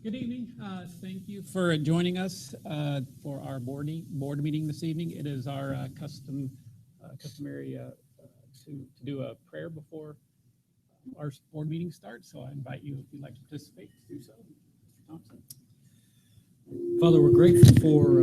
Good evening. Thank you for joining us for our board meeting this evening. It is our customary to do a prayer before our board meeting starts. So I invite you, if you'd like to participate, to do so. Mr. Thompson. Father, we're grateful for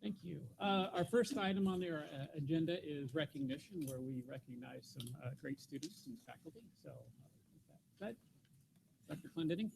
Thank you. Our first item on the agenda is recognition, where we recognize some great students and faculty. So, with that said, Dr. Clendenning.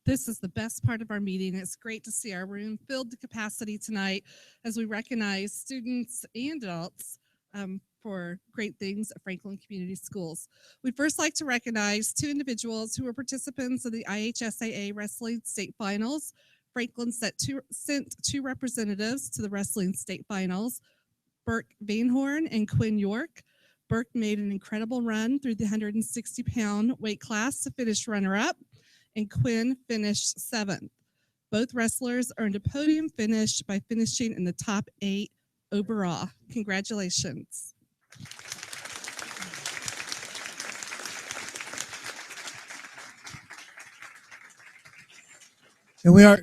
This is the best part of our meeting. It's great to see our room filled to capacity tonight as we recognize students and adults for great things at Franklin Community Schools. We'd first like to recognize two individuals who were participants of the IHSAA Wrestling State Finals. Franklin sent two representatives to the Wrestling State Finals, Burke Vanhorn and Quinn York. Burke made an incredible run through the 160-pound weight class to finish runner-up, and Quinn finished 7th. Both wrestlers earned a podium finish by finishing in the top 8 overall. Congratulations. and we are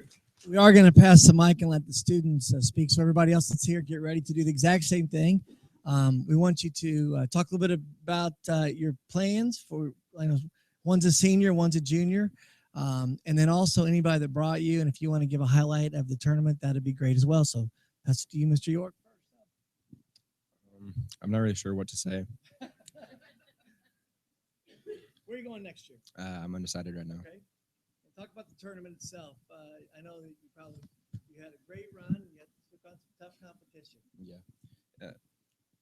going to pass the mic and let the students speak. So everybody else that's here, get ready to do the exact same thing. We want you to talk a little bit about your plans for, one's a senior, one's a junior. And then also anybody that brought you, and if you want to give a highlight of the tournament, that'd be great as well. So that's to you, Mr. York. I'm not really sure what to say. Where are you going next year? I'm undecided right now. Okay. And talk about the tournament itself. I know that you had a great run. You had took on some tough competition. Yeah.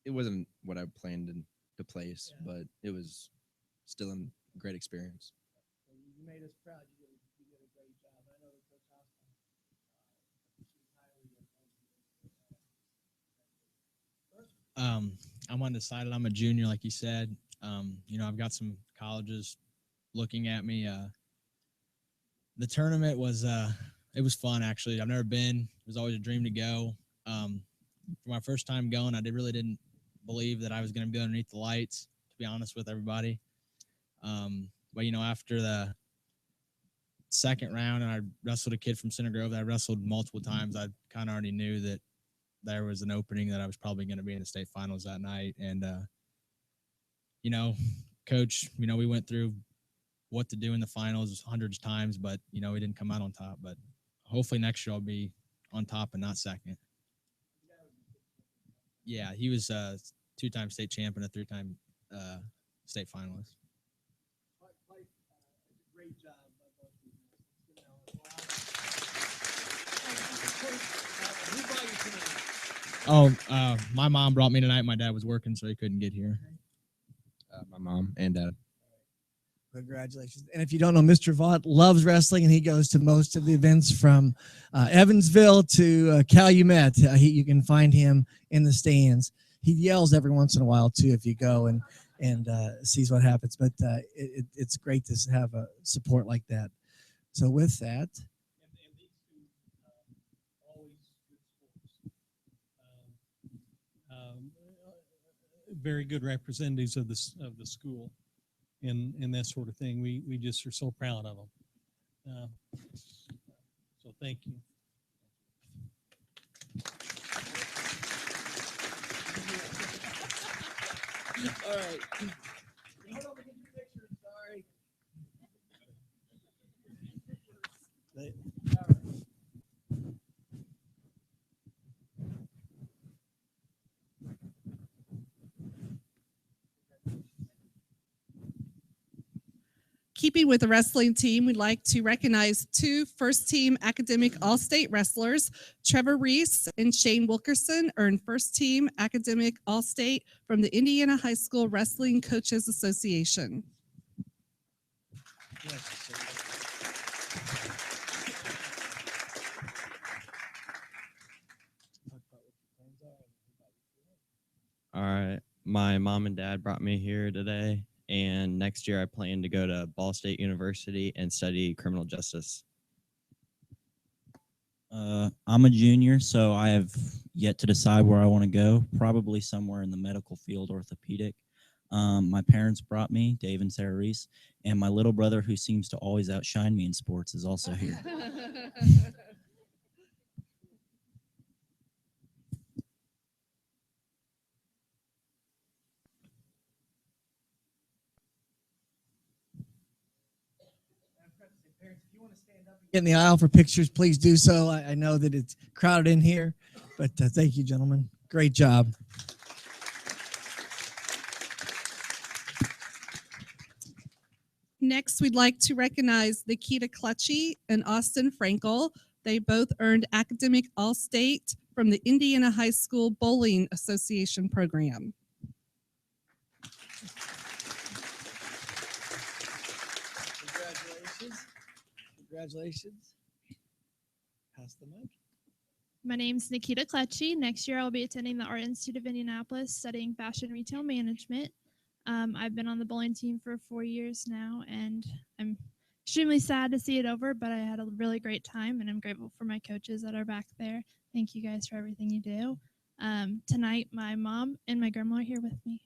It wasn't what I planned to place, but it was still a great experience. You made us proud. You did a great job. I know that Coach Austin I'm undecided. I'm a junior, like you said. I've got some colleges looking at me. The tournament was it was fun, actually. I've never been. It was always a dream to go. For my first time going, I really didn't believe that I was going to be underneath the lights, to be honest with everybody. But after the second round, and I wrestled a kid from Center Grove that I wrestled multiple times, I kind of already knew that there was an opening, that I was probably going to be in the state finals that night. And, coach, we went through what to do in the finals hundreds of times, but, we didn't come out on top. But hopefully next year I'll be on top and not second. Yeah, he was a 2-time state champion, a 3-time state finalist. great job. My mom brought me tonight. My dad was working, so he couldn't get here. My mom and dad. Congratulations. And if you don't know, Mr. Vaught loves wrestling, and he goes to most of the events from Evansville to Calumet. You can find him in the stands. He yells every once in a while, too, if you go and sees what happens. But it's great to have a support like that. So with that. And these two always good sports. Very good representatives of the school. And that sort of thing. We just are so proud of them. So thank you. All right. Hold on, we can do pictures. Sorry. Keeping with the wrestling team, we'd like to recognize two first-team academic All-State wrestlers. Trevor Reese and Shane Wilkerson earned first-team academic All-State from the Indiana High School Wrestling Coaches Association. All right. My mom and dad brought me here today, and next year I plan to go to Ball State University and study criminal justice. I'm a junior, so I have yet to decide where I want to go. Probably somewhere in the medical field, orthopedic. My parents brought me, Dave and Sarah Reese, and my little brother, who seems to always outshine me in sports, is also here. Get in the aisle for pictures, please do so. I know that it's crowded in here, but thank you, gentlemen. Great job. Next, we'd like to recognize Nikita Clutchy and Austin Frankel. They both earned academic All-State from the Indiana High School Bowling Association program. Congratulations. Congratulations. Pass the mic. My name's Nikita Kletchy. Next year, I'll be attending the Art Institute of Indianapolis, studying fashion retail management. I've been on the bowling team for 4 years now, and I'm extremely sad to see it over, but I had a really great time, and I'm grateful for my coaches that are back there. Thank you guys for everything you do. Tonight, my mom and my grandma are here with me.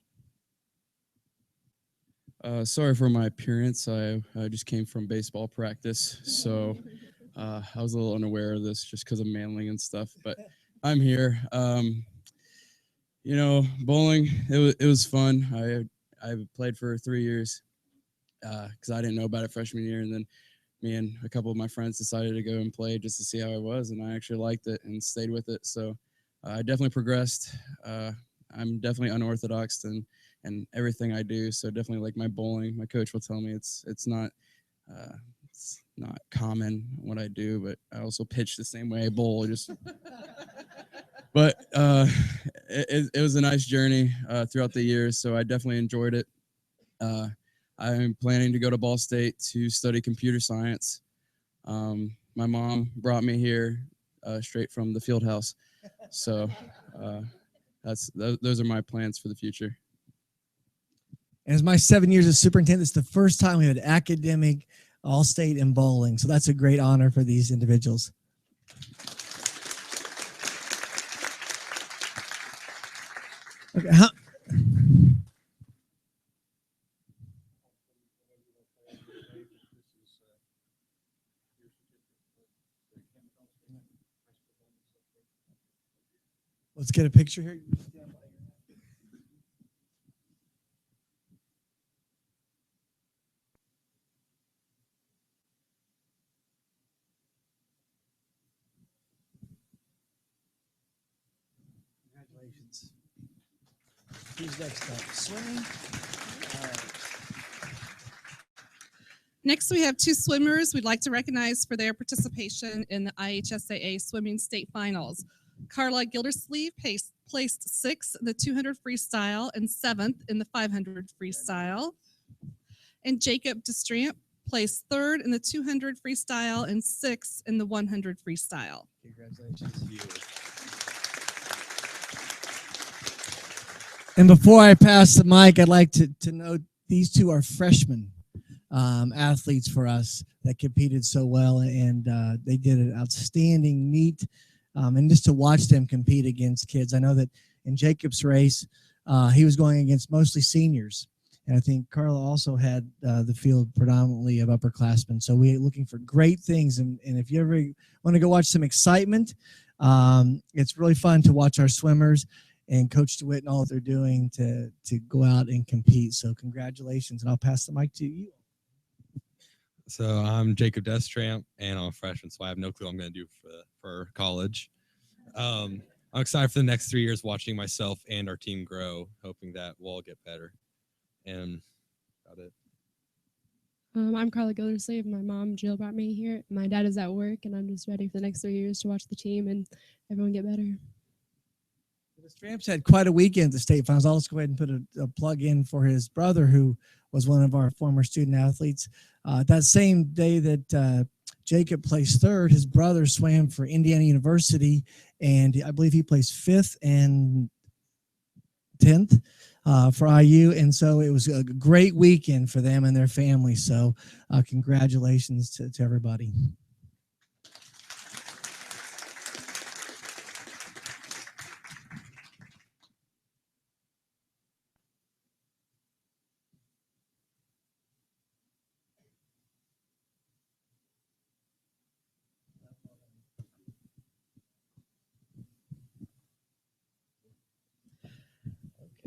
Sorry for my appearance. I just came from baseball practice, so I was a little unaware of this just because of manling and stuff. But I'm here. Bowling. It was fun. I played for 3 years because I didn't know about it freshman year, and then me and a couple of my friends decided to go and play just to see how it was, and I actually liked it and stayed with it. So I definitely progressed. I'm definitely unorthodox and everything I do. So definitely like my bowling, my coach will tell me it's not common what I do, but I also pitch the same way I bowl. But it was a nice journey throughout the years. So I definitely enjoyed it. I'm planning to go to Ball State to study computer science. My mom brought me here straight from the field house. So those are my plans for the future. As my 7 years as superintendent, it's the first time we had academic All-State in bowling. So that's a great honor for these individuals. Okay. Let's get a picture here. Congratulations. Who's next up? Swimming? All right. Next, we have two swimmers we'd like to recognize for their participation in the IHSAA Swimming State Finals. Carla Gildersleeve placed 6th in the 200 freestyle and 7th in the 500 freestyle. And Jacob Destramp placed 3rd in the 200 freestyle and 6th in the 100 freestyle. Congratulations. And before I pass the mic, I'd like to note these two are freshmen athletes for us that competed so well, and they did an outstanding meet. And just to watch them compete against kids, I know that in Jacob's race, he was going against mostly seniors. And I think Carla also had the field predominantly of upperclassmen. So we're looking for great things. And if you ever want to go watch some excitement, it's really fun to watch our swimmers and Coach DeWitt and all that they're doing to go out and compete. So congratulations. And I'll pass the mic to you. So I'm Jacob Destramp, and I'm a freshman, so I have no clue what I'm going to do for college. I'm excited for the next 3 years, watching myself and our team grow, hoping that we'll all get better. And about it. I'm Carla Gildersleeve. My mom, Jill, brought me here. My dad is at work, and I'm just ready for the next 3 years to watch the team and everyone get better. The Stramps had quite a weekend at the state finals. I'll just go ahead and put a plug in for his brother, who was one of our former student athletes. That same day that Jacob placed third, his brother swam for Indiana University, and I believe he placed 5th and 10th for IU. And so it was a great weekend for them and their family. So congratulations to everybody.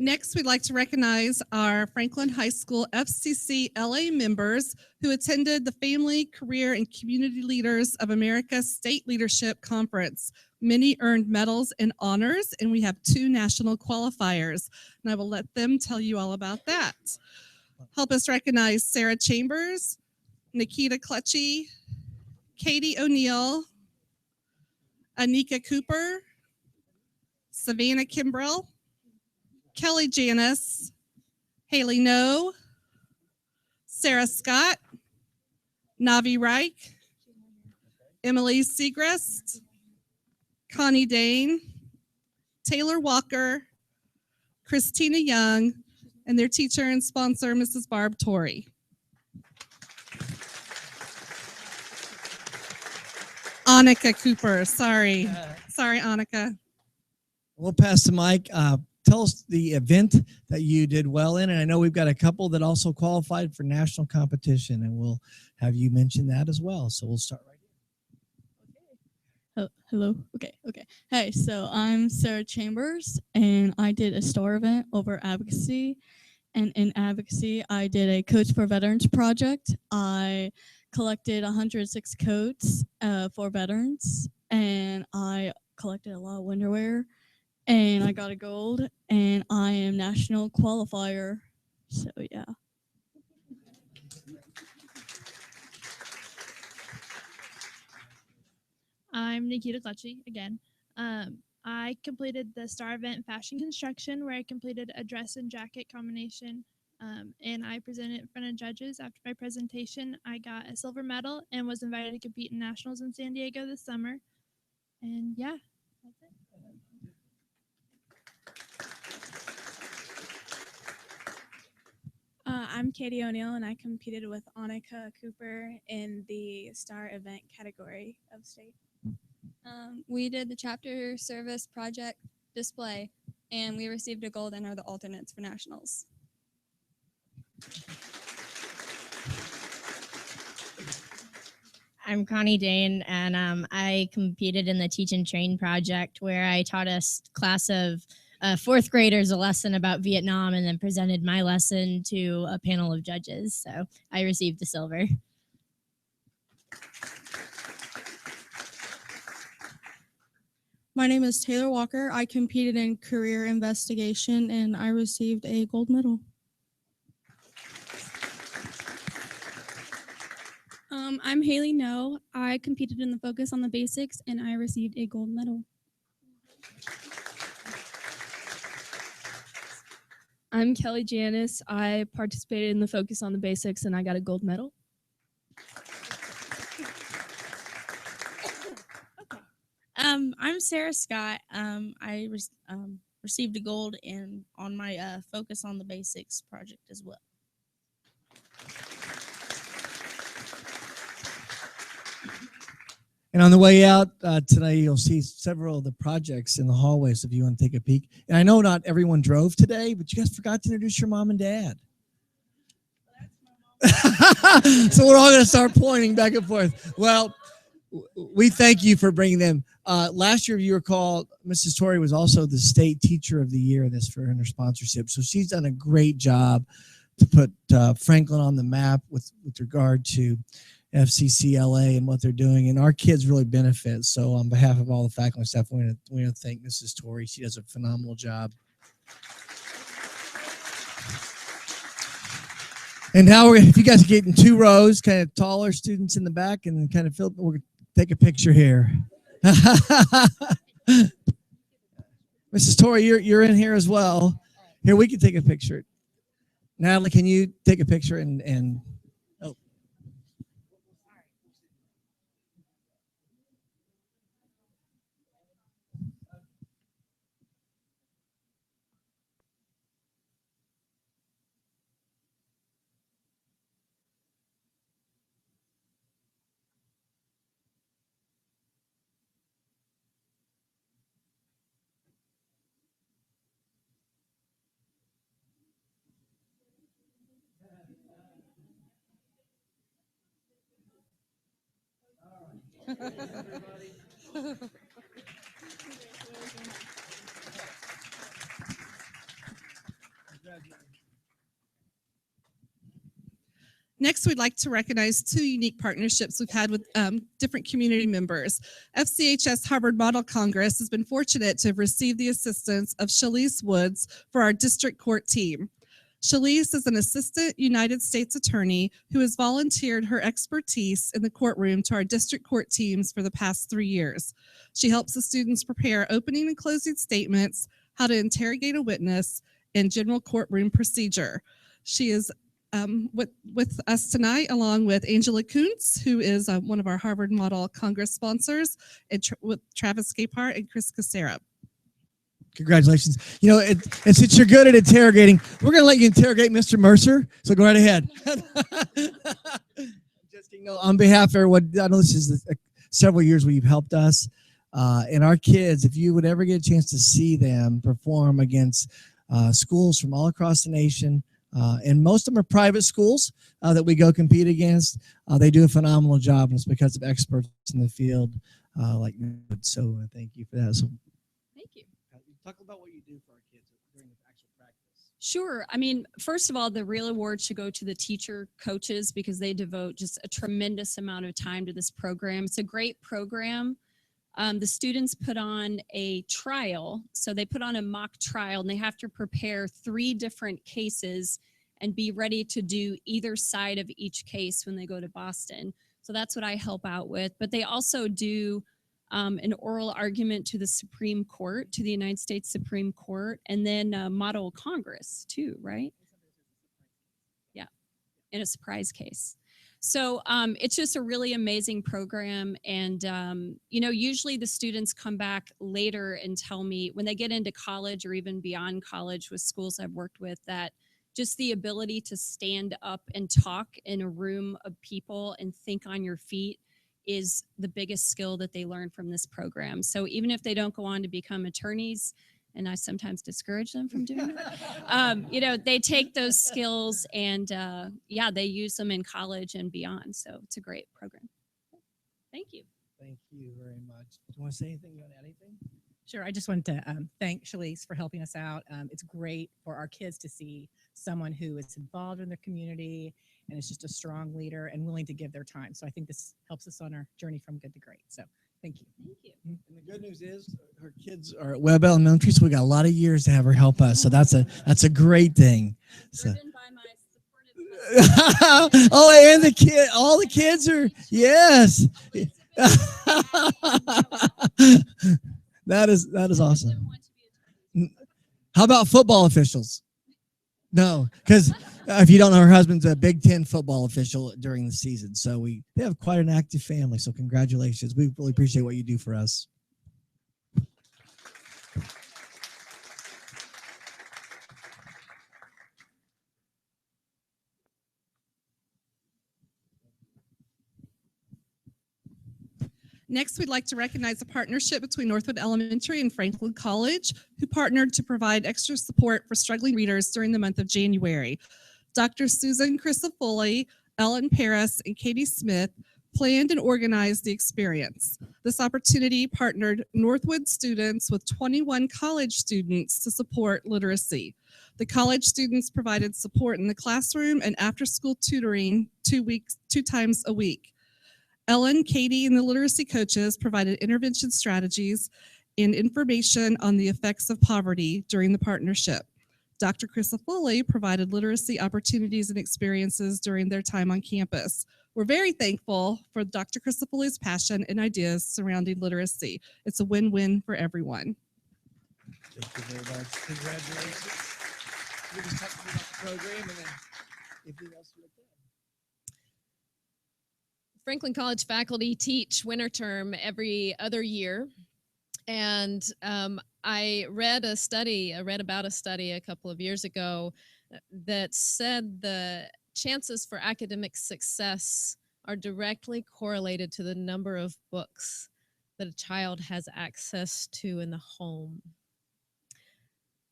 Next, we'd like to recognize our Franklin High School FCC LA members who attended the Family, Career, and Community Leaders of America State Leadership Conference. Many earned medals and honors, and we have 2 national qualifiers. And I will let them tell you all about that. Help us recognize Sarah Chambers, Nikita Clutchy, Katie O'Neill, Anika Cooper, Savannah Kimbrell, Kelly Janis, Haley No, Sarah Scott, Navi Reich, Emily Segrest, Connie Dane, Taylor Walker, Christina Young, and their teacher and sponsor, Mrs. Barb Torrey. Annika Cooper, sorry, Annika. We'll pass the mic. Tell us the event that you did well in. And I know we've got a couple that also qualified for national competition, and we'll have you mention that as well. So we'll start right here. Hello. Okay. Hey, so I'm Sarah Chambers, and I did a STAR event over advocacy. And in advocacy, I did a Coats for Veterans project. I collected 106 coats for veterans, and I collected a lot of winterwear. And I got a gold, and I am national qualifier. So, yeah. I'm Nikita Clutchy again. I completed the STAR event fashion construction, where I completed a dress and jacket combination. And I presented in front of judges. After my presentation, I got a silver medal and was invited to compete in nationals in San Diego this summer. And yeah, that's it. I'm Katie O'Neill, and I competed with Annika Cooper in the STAR event category of state. We did the chapter service project display, and we received a gold and are the alternates for nationals. I'm Connie Dane, and I competed in the Teach and Train project, where I taught a class of 4th graders a lesson about Vietnam, and then presented my lesson to a panel of judges. So I received the silver. My name is Taylor Walker. I competed in career investigation, and I received a gold medal. I'm Haley No. I competed in the Focus on the Basics, and I received a gold medal. I'm Kelly Janis. I participated in the Focus on the Basics, and I got a gold medal. I'm Sarah Scott. I received a gold on my Focus on the Basics project as well. And on the way out today, you'll see several of the projects in the hallways if you want to take a peek. And I know not everyone drove today, but you guys forgot to introduce your mom and dad. So we're all going to start pointing back and forth. Well, we thank you for bringing them. Last year, if you recall, Mrs. Torrey was also the State Teacher of the Year in this for her sponsorship. So she's done a great job to put Franklin on the map with regard to FCCLA and what they're doing, and our kids really benefit. So on behalf of all the faculty and staff, we want to thank Mrs. Torrey. She does a phenomenal job. And now if you guys get in 2 rows, kind of taller students in the back, and then kind of fill, we're gonna take a picture here. Mrs. Tori, you're in here as well. Here, we can take a picture. Natalie, can you take a picture and oh. Next, we'd like to recognize 2 unique partnerships we've had with different community members. FCHS Harvard Model Congress has been fortunate to have received the assistance of Shalise Woods for our district court team. Shalise is an assistant United States attorney who has volunteered her expertise in the courtroom to our district court teams for the past 3 years. She helps the students prepare opening and closing statements, how to interrogate a witness, and general courtroom procedure. She is with us tonight, along with Angela Kuntz, who is one of our Harvard Model Congress sponsors, and with Travis Capehart and Chris Casera. Congratulations. You know, and since you're good at interrogating, we're going to let you interrogate Mr. Mercer. So go right ahead. Just, you know, on behalf of everyone, I know this is several years where you've helped us. And our kids, if you would ever get a chance to see them perform against schools from all across the nation, and most of them are private schools that we go compete against. They do a phenomenal job, and it's because of experts in the field like Ned. So thank you for that. So, thank you. Talk about what you do for our kids during the actual practice. Sure. I mean, first of all, the real award should go to the teacher coaches because they devote just a tremendous amount of time to this program. It's a great program. The students put on a trial. So they put on a mock trial and they have to prepare 3 different cases and be ready to do either side of each case when they go to Boston. So that's what I help out with. But they also do an oral argument to the Supreme Court, to the United States Supreme Court, and then Model Congress too, right? Yeah, in a surprise case. So it's just a really amazing program. And, you know, usually the students come back later and tell me when they get into college or even beyond college with schools I've worked with that just the ability to stand up and talk in a room of people and think on your feet is the biggest skill that they learn from this program. So even if they don't go on to become attorneys, and I sometimes discourage them from doing that, you know, they take those skills and yeah, they use them in college and beyond. So it's a great program. Thank you. Thank you very much. Do you want to say anything? You want to add anything? Sure. I just wanted to thank Shalise for helping us out. It's great for our kids to see someone who is involved in their community and is just a strong leader and willing to give their time. So I think this helps us on our journey from good to great. So thank you. Thank you. And the good news is her kids are at Webb Elementary, so we got a lot of years to have her help us. So that's a great thing. So. Oh, and all the kids are, yes. That is awesome. How about football officials? No, because if you don't know, her husband's a Big Ten football official during the season. So they have quite an active family. So congratulations. We really appreciate what you do for us. Next, we'd like to recognize a partnership between Northwood Elementary and Franklin College, who partnered to provide extra support for struggling readers during the month of January. Dr. Susan Crisafulli, Ellen Paris, and Katie Smith planned and organized the experience. This opportunity partnered Northwood students with 21 college students to support literacy. The college students provided support in the classroom and after-school tutoring 2 times a week. Ellen, Katie, and the literacy coaches provided intervention strategies and information on the effects of poverty during the partnership. Dr. Krista Foley provided literacy opportunities and experiences during their time on campus. We're very thankful for Dr. Krista Foley's passion and ideas surrounding literacy. It's a win-win for everyone. Thank you very much. Congratulations. You just talk about the program and then anything else you would add? Franklin College faculty teach winter term every other year. And I read about a study a couple of years ago that said the chances for academic success are directly correlated to the number of books that a child has access to in the home.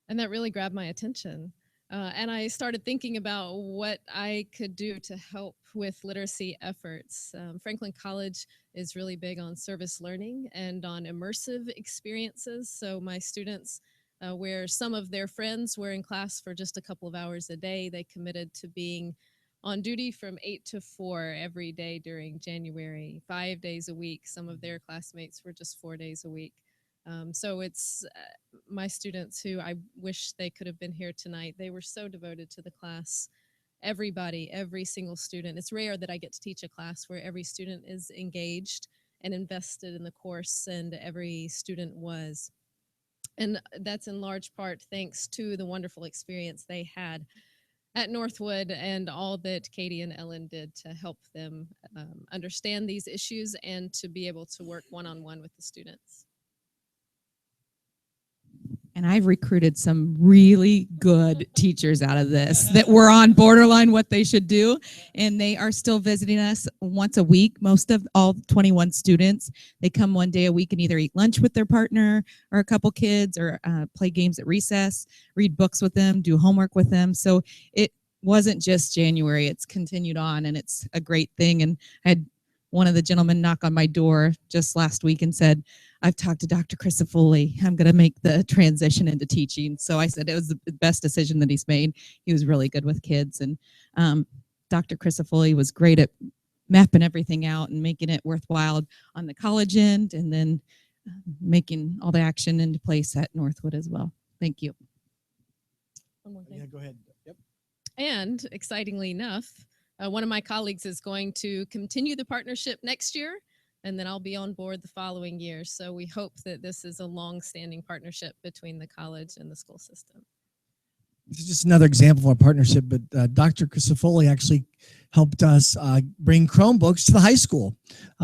And that really grabbed my attention. And I started thinking about what I could do to help with literacy efforts. Franklin College is really big on service learning and on immersive experiences. So my students, where some of their friends were in class for just a couple of hours a day, they committed to being on duty from 8 to 4 every day during January, 5 days a week. Some of their classmates were just 4 days a week. So it's my students who I wish they could have been here tonight. They were so devoted to the class. Everybody, every single student. It's rare that I get to teach a class where every student is engaged and invested in the course, and every student was. And that's in large part thanks to the wonderful experience they had at Northwood and all that Katie and Ellen did to help them understand these issues and to be able to work one-on-one with the students. And I've recruited some really good teachers out of this that were on borderline what they should do. And they are still visiting us once a week. Most of all 21 students, they come one day a week and either eat lunch with their partner or a couple kids or play games at recess, read books with them, do homework with them. So it wasn't just January, it's continued on, and it's a great thing. And I had one of the gentlemen knock on my door just last week and said, I've talked to Dr. Krista Foley. I'm going to make the transition into teaching. So I said it was the best decision that he's made. He was really good with kids. And Dr. Krista Foley was great at mapping everything out and making it worthwhile on the college end, and then making all the action into place at Northwood as well. Thank you. One more thing. Yeah, go ahead. Yep. And excitingly enough, one of my colleagues is going to continue the partnership next year, and then I'll be on board the following year. So we hope that this is a long-standing partnership between the college and the school system. This is just another example of our partnership, but Dr. Krista Foley actually helped us bring Chromebooks to the high school.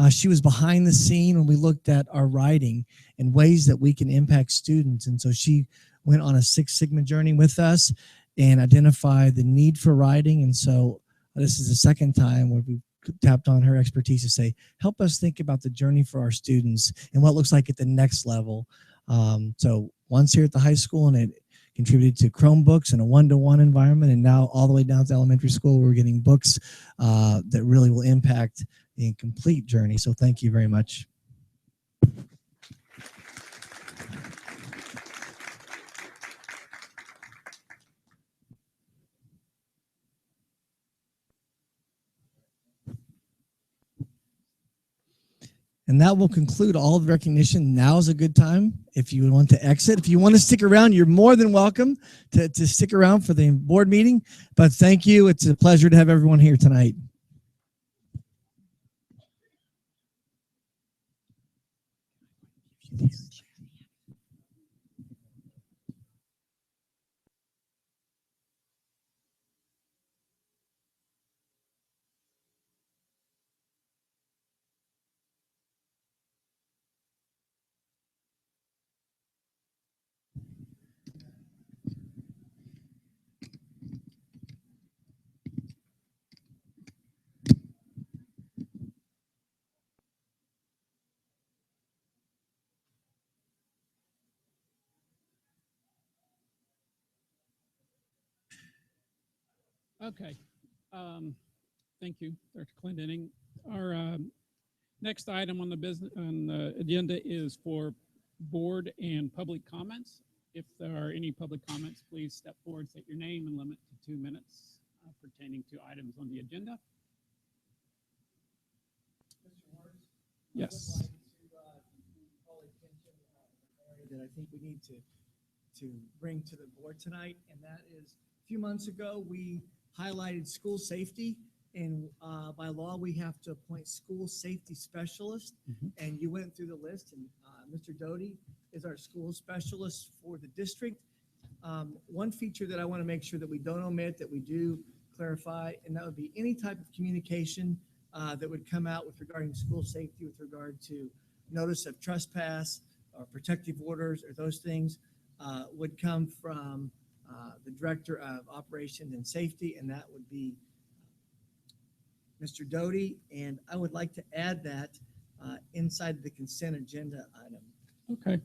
She was behind the scene when we looked at our writing and ways that we can impact students. And so she went on a Six Sigma journey with us and identified the need for writing. And so this is the second time where we tapped on her expertise to say, help us think about the journey for our students and what it looks like at the next level. So once here at the high school, and it contributed to Chromebooks and a one-to-one environment, and now all the way down to elementary school, we're getting books that really will impact the complete journey. So thank you very much. And that will conclude all of the recognition. Now is a good time if you want to exit. If you want to stick around, you're more than welcome to stick around for the board meeting. But thank you. It's a pleasure to have everyone here tonight. Okay. Thank you, Dr. Clendenning. Our next item on the agenda is for board and public comments. If there are any public comments, please step forward, state your name, and limit to 2 minutes pertaining to items on the agenda. Yes. That I think we need to to bring to the board tonight, and that is a few months ago we highlighted school safety, and by law we have to appoint school safety specialists. And you went through the list, and Mr. Doty is our school specialist for the district. One feature that I want to make sure that we don't omit, that we do clarify, and that would be any type of communication that would come out with regarding school safety, with regard to notice of trespass or protective orders or those things, would come from the Director of Operations and Safety, and that would be Mr. Doty. And I would like to add that inside the consent agenda item. Okay.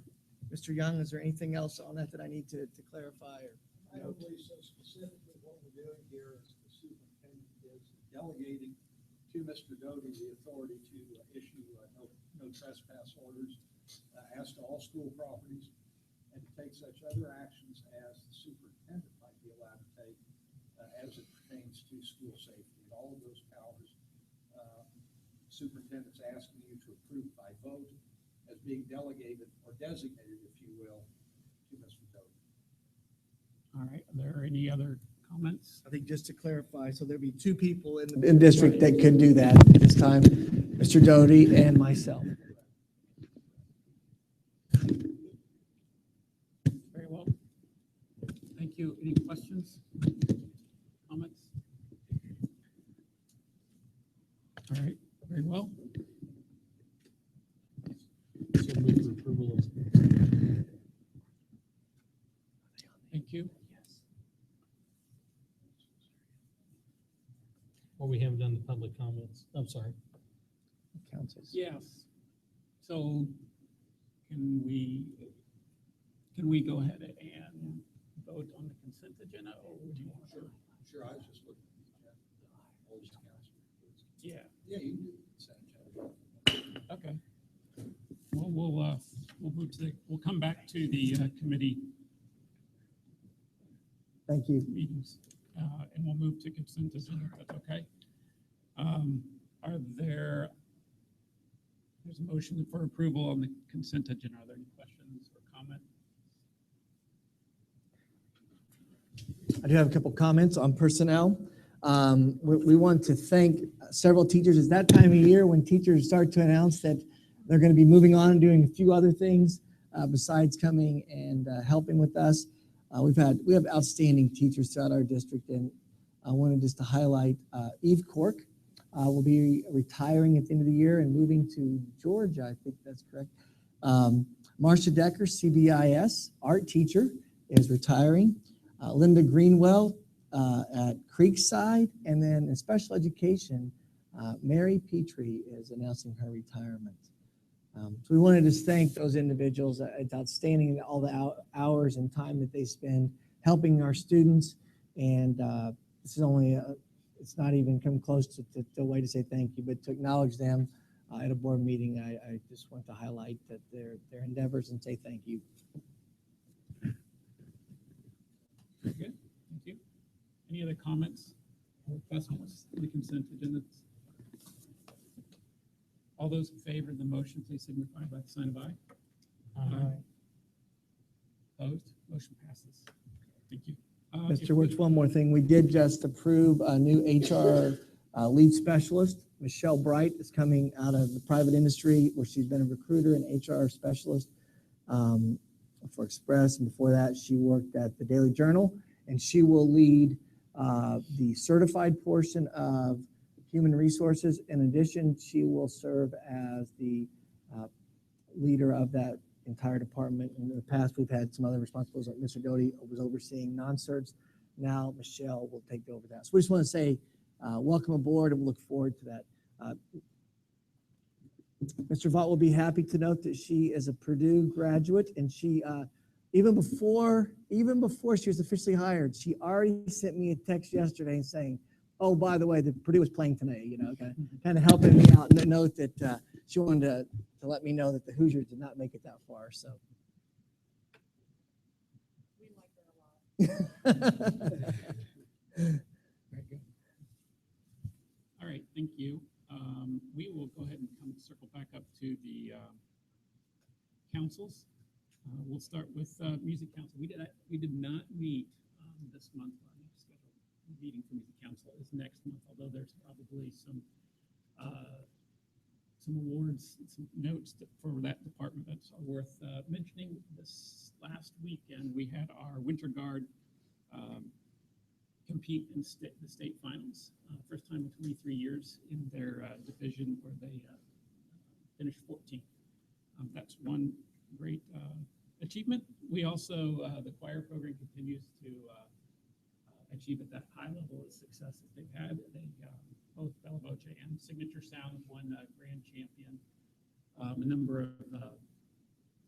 Mr. Young, is there anything else on that that I need to clarify or I note? believe so. Specifically, what we're doing here is the superintendent is delegating to Mr. Doty the authority to issue no trespass orders as to all school properties, and to take such other actions as the superintendent might be allowed to take as it pertains to school safety. And all of those powers, superintendent's asking you to approve by vote as being delegated or designated, if you will, to Mr. Doty. All right. Are there any other comments? I think just to clarify, so there'd be two people in the district that could do that at this time, Mr. Doty and myself. Very well. Thank you. Any questions? Comments? All right. Very well. So move for approval of. Thank you. Well, we haven't done the public comments. I'm sorry. Councils. Yes. So can we go ahead and vote on the consent agenda, or would you want to? Sure, I was just looking at the oldest council. Yeah. Yeah, you can do the consent agenda. Okay. Well, we'll come back to the committee Thank you. meetings, and we'll move to consent agenda, if that's okay. There's a motion for approval on the consent agenda. Are there any questions or comments? I do have a couple comments on personnel. We want to thank several teachers. It's that time of year when teachers start to announce that they're going to be moving on and doing a few other things besides coming and helping with us. We have outstanding teachers throughout our district, and I wanted just to highlight Eve Cork will be retiring at the end of the year and moving to Georgia. I think that's correct. Marcia Decker, CBIS art teacher, is retiring. Linda Greenwell at Creekside, and then in special education, Mary Petrie is announcing her retirement. So we wanted to thank those individuals. It's outstanding, all the hours and time that they spend helping our students. And this is only, it's not even come close to the way to say thank you, but to acknowledge them at a board meeting, I just want to highlight that their endeavors and say thank you. Very good. Thank you. Any other comments or questions on the consent agenda? All those in favor of the motion, please signify by the sign of aye. Aye. Opposed? Motion passes. Thank you. Mr. Wirtz, one more thing. We did just approve a new HR lead specialist. Michelle Bright is coming out of the private industry where she's been a recruiter and HR specialist for Express. And before that, she worked at the Daily Journal, and she will lead the certified portion of human resources. In addition, she will serve as the leader of that entire department. In the past, we've had some other responsibilities, like Mr. Doty was overseeing non-certs. Now Michelle will take over that. So we just want to say welcome aboard, and we'll look forward to that. Mr. Vaught will be happy to note that she is a Purdue graduate, and she even before she was officially hired, she already sent me a text yesterday saying, "Oh, by the way, the Purdue was playing tonight," kind of helping me out, and note that she wanted to let me know that the Hoosiers did not make it that far. So we like her a lot. Very good. All right, thank you. We will go ahead and circle back up to the councils. We'll start with Music Council. We did not meet this month. Our next scheduled meeting for Music Council is next month, although there's probably some awards, some notes for that department that's worth mentioning. This last weekend, we had our Winter Guard compete in the state finals. First time in 23 years in their division where they finished 14th. That's one great achievement. We also, the choir program continues to achieve at that high level of success that they've had. They both Bella Voce and Signature Sound won grand champion a number of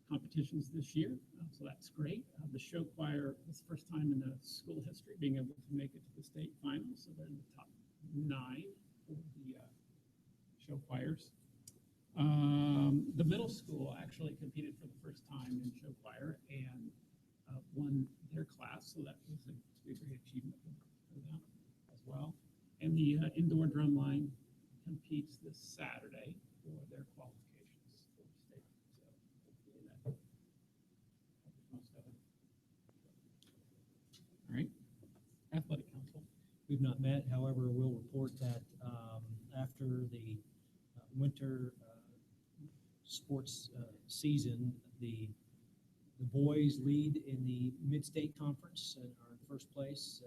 competitions this year, so that's great. The show choir was the first time in the school history being able to make it to the state finals, so they're in the top 9 for the show choirs. The middle school actually competed for the first time in show choir and won their class, so that was a great achievement for them as well. And the indoor drum line competes this Saturday for their qualifications for the state. So hopefully that covers most of it. All right, Athletic Council. We've not met, however, we'll report that after the winter sports season, the boys lead in the Mid-State Conference and are in first place,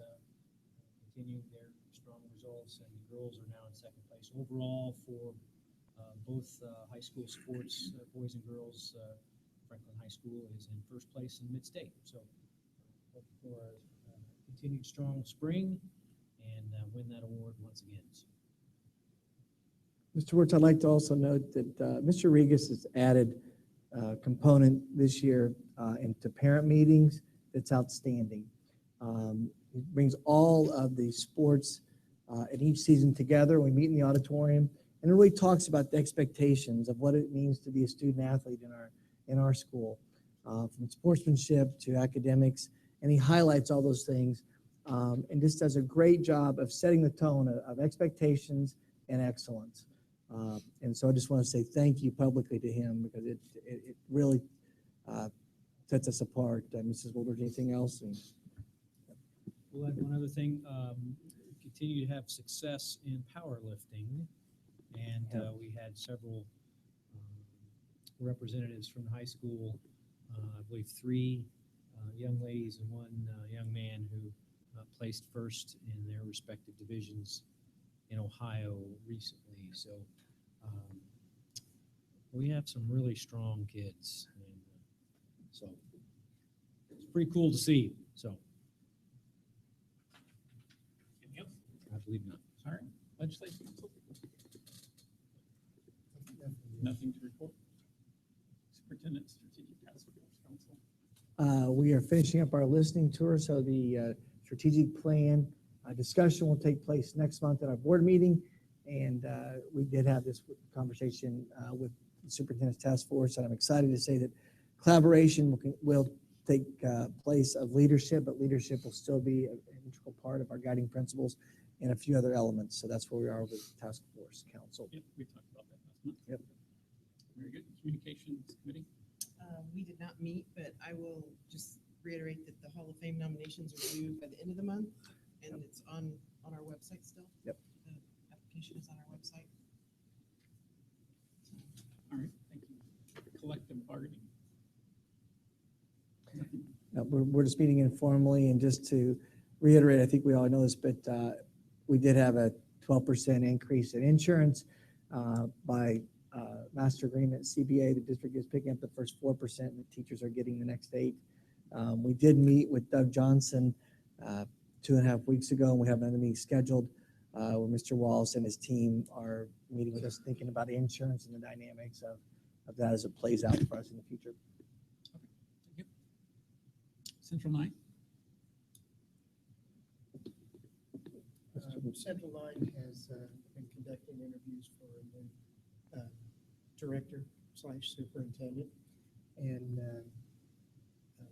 continuing their strong results, and the girls are now in second place. Overall, for both high school sports, boys and girls, Franklin High School is in first place in Mid-State. So hope for a continued strong spring and win that award once again. Mr. Wirtz, I'd like to also note that Mr. Regas has added a component this year into parent meetings that's outstanding. It brings all of the sports in each season together. We meet in the auditorium, and it really talks about the expectations of what it means to be a student athlete in our school, from sportsmanship to academics, and he highlights all those things and just does a great job of setting the tone of expectations and excellence. And so I just want to say thank you publicly to him because it really sets us apart. Mrs. Woolridge, anything else? We'll add one other thing. Continue to have success in powerlifting, and we had several representatives from the high school. I believe 3 young ladies and 1 young man who placed first in their respective divisions in Ohio recently. So we have some really strong kids, and so it's pretty cool to see. So Anything else? I believe not. All right, Legislative Council. Nothing to report. Superintendent Strategic Task Force Council. We are finishing up our listening tour, so the strategic plan discussion will take place next month at our board meeting. And we did have this conversation with the Superintendent's Task Force, and I'm excited to say that collaboration will take place of leadership, but leadership will still be an integral part of our guiding principles and a few other elements. So that's where we are with the Task Force Council. Yep, we talked about that last month. Yep. Very good. Communications Committee. We did not meet, but I will just reiterate that the Hall of Fame nominations are due by the end of the month, and it's on our website still. Yep. The application is on our website. All right, thank you. Collective bargaining. We're just meeting informally, and just to reiterate, I think we all know this, but we did have a 12% increase in insurance by master agreement CBA. The district is picking up the first 4%, and the teachers are getting the next 8%. We did meet with Doug Johnson 2.5 weeks ago, and we have another meeting scheduled where Mr. Wallace and his team are meeting with us, thinking about insurance and the dynamics of that as it plays out for us in the future. Thank you. Central 9. Central 9 has been conducting interviews for a new director/superintendent, and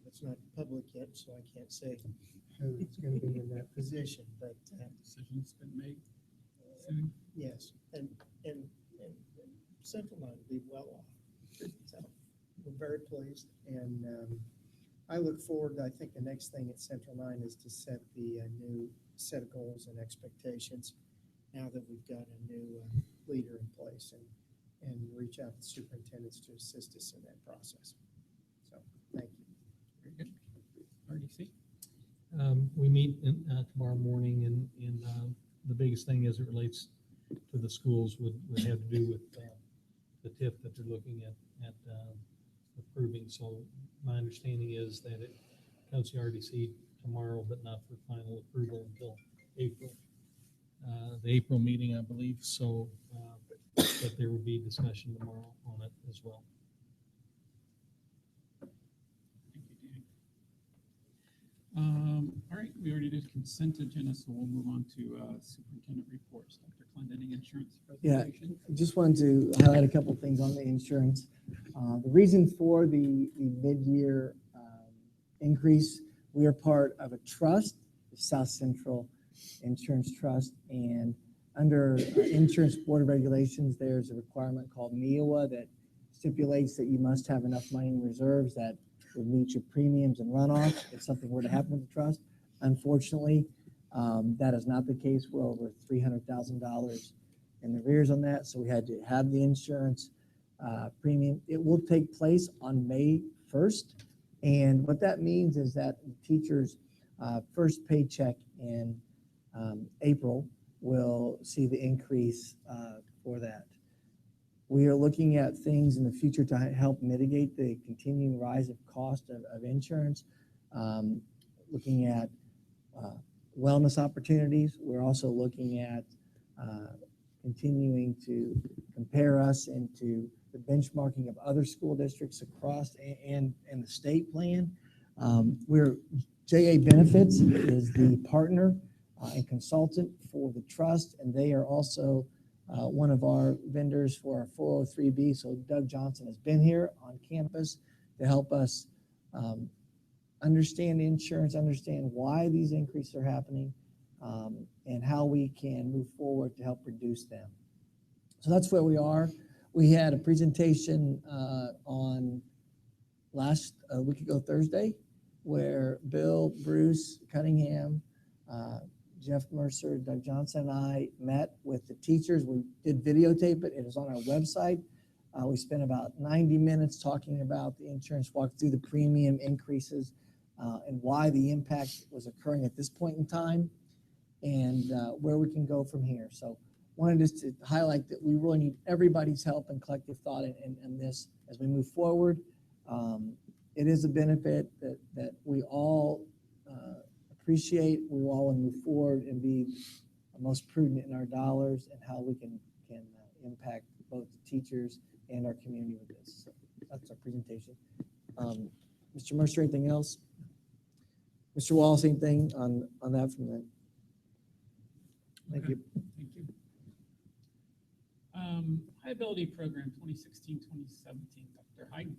it's not public yet, so I can't say who's going to be in that position. But decision's been made soon. Yes, and Central 9 will be well off. So we're very pleased, and I look forward, I think the next thing at Central 9 is to set the new set of goals and expectations now that we've got a new leader in place, and reach out to superintendents to assist us in that process. So, thank you. Very good. RDC? We meet tomorrow morning, and the biggest thing as it relates to the schools would have to do with the TIF that they're looking at approving. So my understanding is that it comes to RDC tomorrow, but not for final approval until April. The April meeting, I believe. So, but there will be discussion tomorrow on it as well. Thank you, Dan. All right, we already did consent agenda, so we'll move on to superintendent reports. Dr. Clendening, insurance Yeah, presentation. I just wanted to highlight a couple of things on the insurance. The reason for the mid-year increase, we are part of a trust, the South Central Insurance Trust, and under Insurance Board of Regulations, there's a requirement called MEOA that stipulates that you must have enough money in reserves that would meet your premiums and runoff if something were to happen with the trust. Unfortunately, that is not the case. We're over $300,000 in arrears on that, so we had to have the insurance premium. It will take place on May 1st, and what that means is that the teachers' first paycheck in April will see the increase for that. We are looking at things in the future to help mitigate the continuing rise of cost of insurance, looking at wellness opportunities. We're also looking at continuing to compare us into the benchmarking of other school districts across and the state plan. JA Benefits is the partner and consultant for the trust, and they are also one of our vendors for our 403B. So Doug Johnson has been here on campus to help us understand insurance, understand why these increases are happening, and how we can move forward to help reduce them. So that's where we are. We had a presentation on last week ago, Thursday, where Bill, Bruce Cunningham, Jeff Mercer, Doug Johnson, and I met with the teachers. We did videotape it. It is on our website. We spent about 90 minutes talking about the insurance, walked through the premium increases and why the impact was occurring at this point in time, and where we can go from here. So wanted just to highlight that we really need everybody's help and collective thought in this as we move forward. It is a benefit that we all appreciate. We all want to move forward and be most prudent in our dollars and how we can impact both the teachers and our community with this. So that's our presentation. Mr. Mercer, anything else? Mr. Wall, same thing on that from that. Thank you. Thank you. High Ability Program 2016-2017, Dr. Hyden.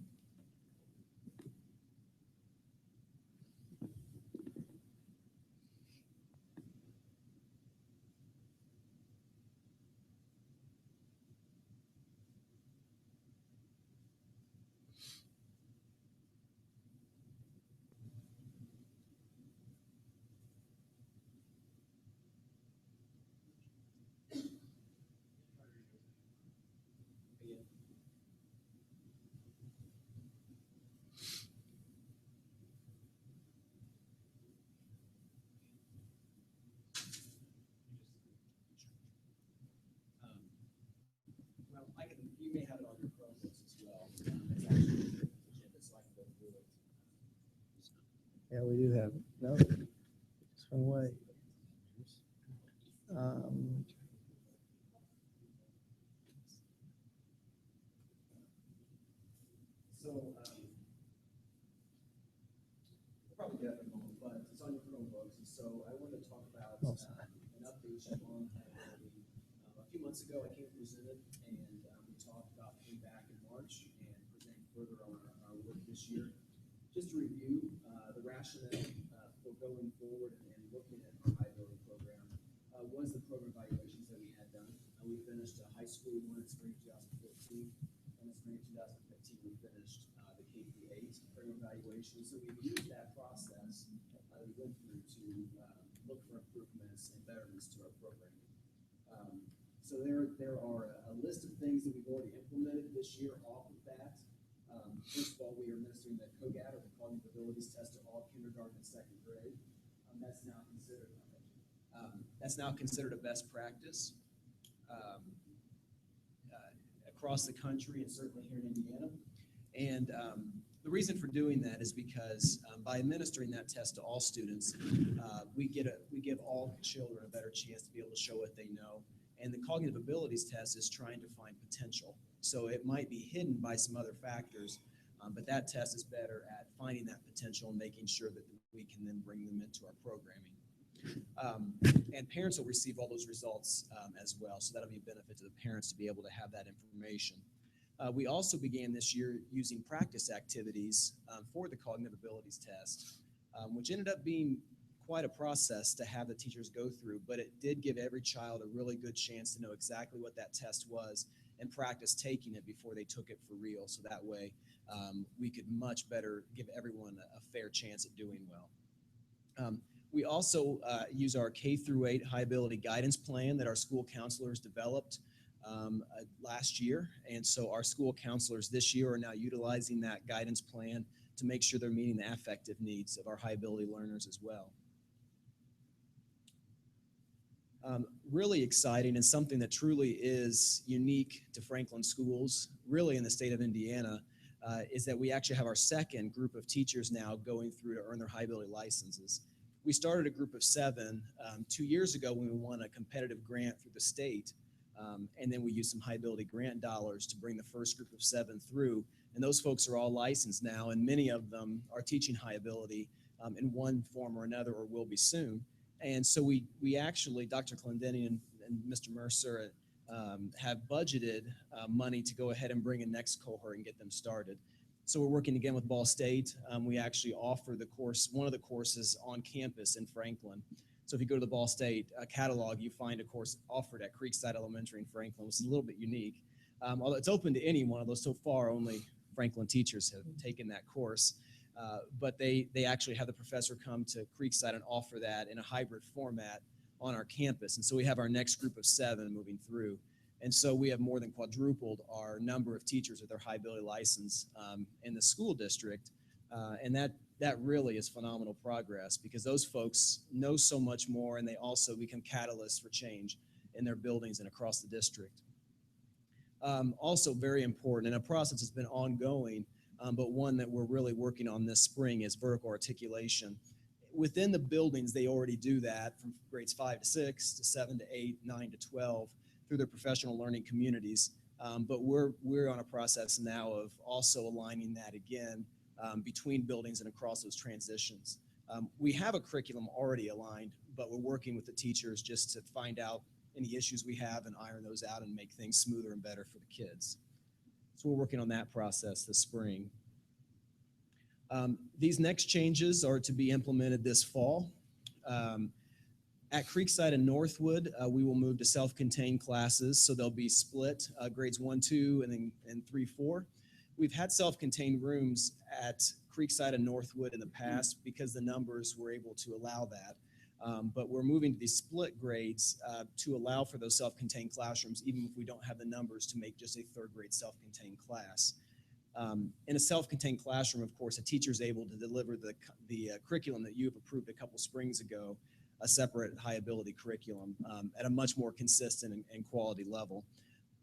Well, you may have it on your Chromebooks as well. It's actually agenda, so I can go through it. Yeah, we do have it. No, just went away. We'll probably get it in a moment, but it's on your Chromebooks. And so I want to talk about an update on a few months ago. I came and presented, and we talked about coming back in March and presenting further on our work this year. Just to review the rationale for going forward and looking at our high ability program was the program evaluations that we had done. We finished high school in spring 2014, and in spring 2015 we finished the K-8 program evaluation. So we used look for improvements and betterments to our programming. So there are a list of things that we've already implemented this year off of that. First of all, we are administering the COGAT, or the Cognitive Abilities Test, to all kindergarten and second grade. That's now considered a best practice across the country and certainly here in Indiana. And the reason for doing that is because by administering that test to all students, we give all children a better chance to be able to show what they know. And the Cognitive Abilities Test is trying to find potential. So it might be hidden by some other factors, but that test is better at finding that potential and making sure that we can then bring them into our programming. And parents will receive all those results as well, so that'll be a benefit to the parents to be able to have that information. We also began this year using practice activities for the Cognitive Abilities Test, which ended up being quite a process to have the teachers go through, but it did give every child a really good chance to know exactly what that test was and practice taking it before they took it for real, so that way we could much better give everyone a fair chance at doing well. We also use our K-8 high ability guidance plan that our school counselors developed last year. And so our school counselors this year are now utilizing that guidance plan to make sure they're meeting the affective needs of our high ability learners as well. Really exciting, and something that truly is unique to Franklin schools, really in the state of Indiana, is that we actually have our second group of teachers now going through to earn their high ability licenses. We started a group of 7 2 years ago when we won a competitive grant through the state, and then we used some high ability grant dollars to bring the first group of 7 through, and those folks are all licensed now, and many of them are teaching high ability in one form or another, or will be soon. And so we actually, Dr. Clendenning and Mr. Mercer have budgeted money to go ahead and bring a next cohort and get them started. So we're working again with Ball State. We actually offer the course, one of the courses on campus in Franklin. So if you go to the Ball State catalog, you find a course offered at Creekside Elementary in Franklin, which is a little bit unique. Although it's open to anyone, although so far only Franklin teachers have taken that course. But they actually have the professor come to Creekside and offer that in a hybrid format on our campus. And so we have our next group of 7 moving through. And so we have more than quadrupled our number of teachers with their high ability license in the school district. And that really is phenomenal progress, because those folks know so much more, and they also become catalysts for change in their buildings and across the district. Also very important, and a process that's been ongoing, but one that we're really working on this spring, is vertical articulation. Within the buildings, they already do that from grades 5 to 6 to 7 to 8, 9 to 12 through their professional learning communities. But we're on a process now of also aligning that again between buildings and across those transitions. We have a curriculum already aligned, but we're working with the teachers just to find out any issues we have and iron those out and make things smoother and better for the kids. So we're working on that process this spring. These next changes are to be implemented this fall. At Creekside and Northwood, we will move to self-contained classes, so they'll be split, grades 1, 2, and 3, 4. We've had self-contained rooms at Creekside and Northwood in the past because the numbers were able to allow that. But we're moving to these split grades to allow for those self-contained classrooms, even if we don't have the numbers to make just a 3rd grade self-contained class. In a self-contained classroom, of course, a teacher is able to deliver the curriculum that you have approved a couple springs ago, a separate high ability curriculum at a much more consistent and quality level.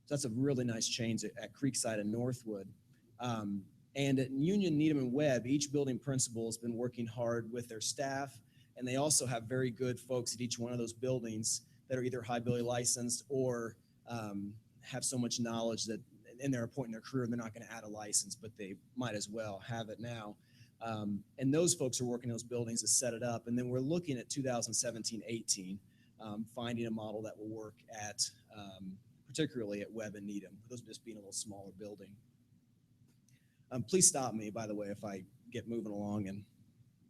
So that's a really nice change at Creekside and Northwood. And at Union, Needham, and Webb, each building principal has been working hard with their staff, and they also have very good folks at each one of those buildings that are either high ability licensed or have so much knowledge that in their point in their career, they're not going to add a license, but they might as well have it now. And those folks are working in those buildings to set it up. And then we're looking at 2017-18, finding a model that will work at, particularly at Webb and Needham, those just being a little smaller building. Please stop me, by the way, if I get moving along and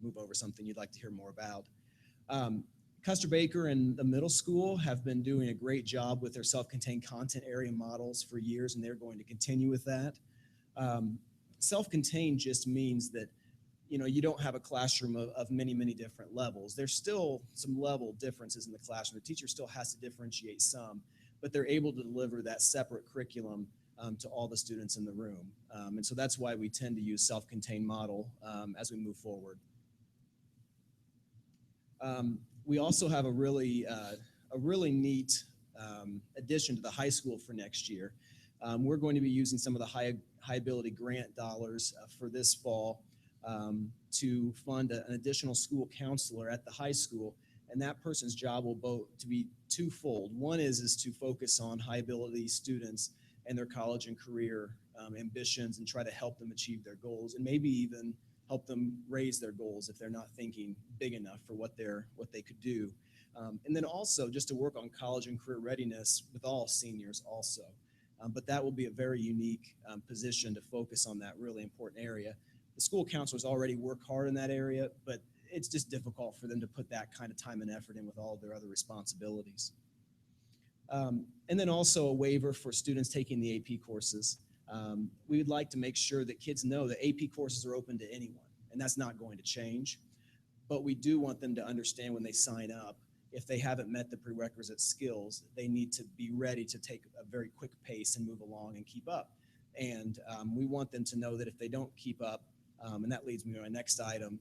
move over something you'd like to hear more about. Custer Baker and the middle school have been doing a great job with their self-contained content area models for years, and they're going to continue with that. Self-contained just means that you don't have a classroom of many, many different levels. There's still some level differences in the classroom. The teacher still has to differentiate some, but they're able to deliver that separate curriculum to all the students in the room. And so that's why we tend to use self-contained model as we move forward. We also have a really neat addition to the high school for next year. We're going to be using some of the high ability grant dollars for this fall to fund an additional school counselor at the high school, and that person's job will be twofold. One is to focus on high ability students and their college and career ambitions and try to help them achieve their goals, and maybe even help them raise their goals if they're not thinking big enough for what they could do. And then also just to work on college and career readiness with all seniors also. But that will be a very unique position to focus on that really important area. The school counselors already work hard in that area, but it's just difficult for them to put that kind of time and effort in with all of their other responsibilities. And then also a waiver for students taking the AP courses. We would like to make sure that kids know that AP courses are open to anyone, and that's not going to change. But we do want them to understand when they sign up, if they haven't met the prerequisite skills, they need to be ready to take a very quick pace and move along and keep up. And we want them to know that if they don't keep up, and that leads me to my next item,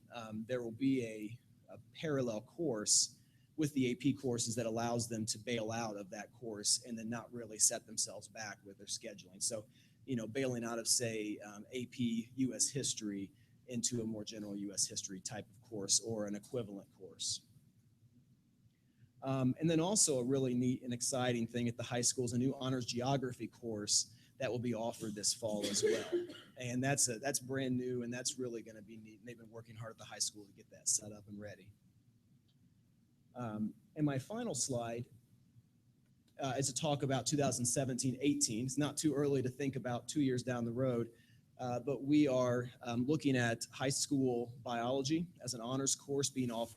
there will be a parallel course with the AP courses that allows them to bail out of that course and then not really set themselves back with their scheduling. So, bailing out of, say, AP U.S. History into a more general U.S. History type of course or an equivalent course. And then also a really neat and exciting thing at the high school is a new honors geography course that will be offered this fall as well. And that's brand new, and that's really going to be neat. And they've been working hard at the high school to get that set up and ready. And my final slide is to talk about 2017-18. It's not too early to think about 2 years down the road, but we are looking at high school biology as an honors course being offered.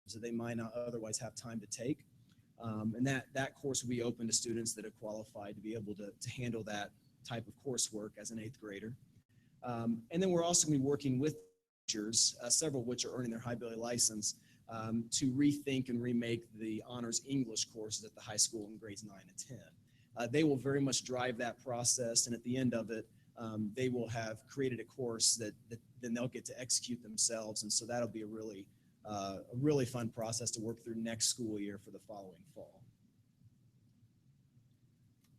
So they might not otherwise have time to take. And that course will be open to students that are qualified to be able to handle that type of coursework as an 8th grader. And then we're also going to be working with teachers, several of which are earning their high ability license, to rethink and remake the honors English courses at the high school in grades 9 and 10. They will very much drive that process, and at the end of it, they will have created a course that then they'll get to execute themselves, and so that'll be a really fun process to work through next school year for the following fall.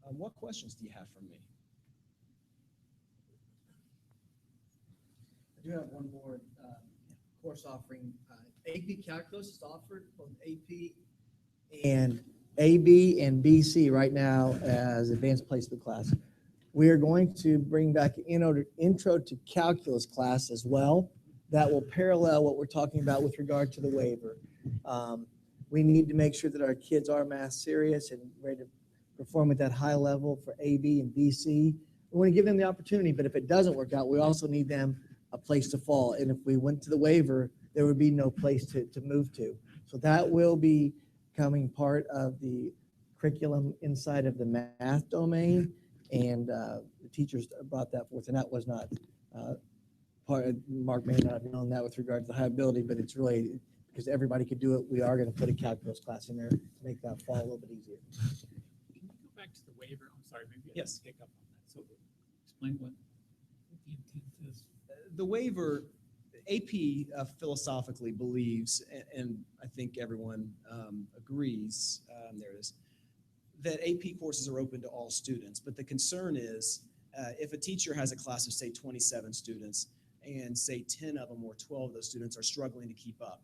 What questions do you have for me? I do have one more course offering. AP Calculus is offered both AP and AB and BC right now as advanced placement class. We are going to bring back an intro to calculus class as well. That will parallel what we're talking about with regard to the waiver. We need to make sure that our kids are math serious and ready to perform at that high level for AB and BC. We want to give them the opportunity, but if it doesn't work out, we also need them a place to fall. And if we went to the waiver, there would be no place to move to. So that will be becoming part of the curriculum inside of the math domain. And the teachers brought that forth, and that was not part of, Mark may not have known that with regard to the high ability, but it's really because everybody could do it. We are going to put a calculus class in there to make that fall a little bit easier. Can you go back to the waiver? I'm sorry, maybe I Yes. didn't pick up on that. So explain what the intent is. The waiver, AP philosophically believes, and I think everyone agrees, there it is, that AP courses are open to all students. But the concern is if a teacher has a class of, say, 27 students, and say 10 of them or 12 of those students are struggling to keep up,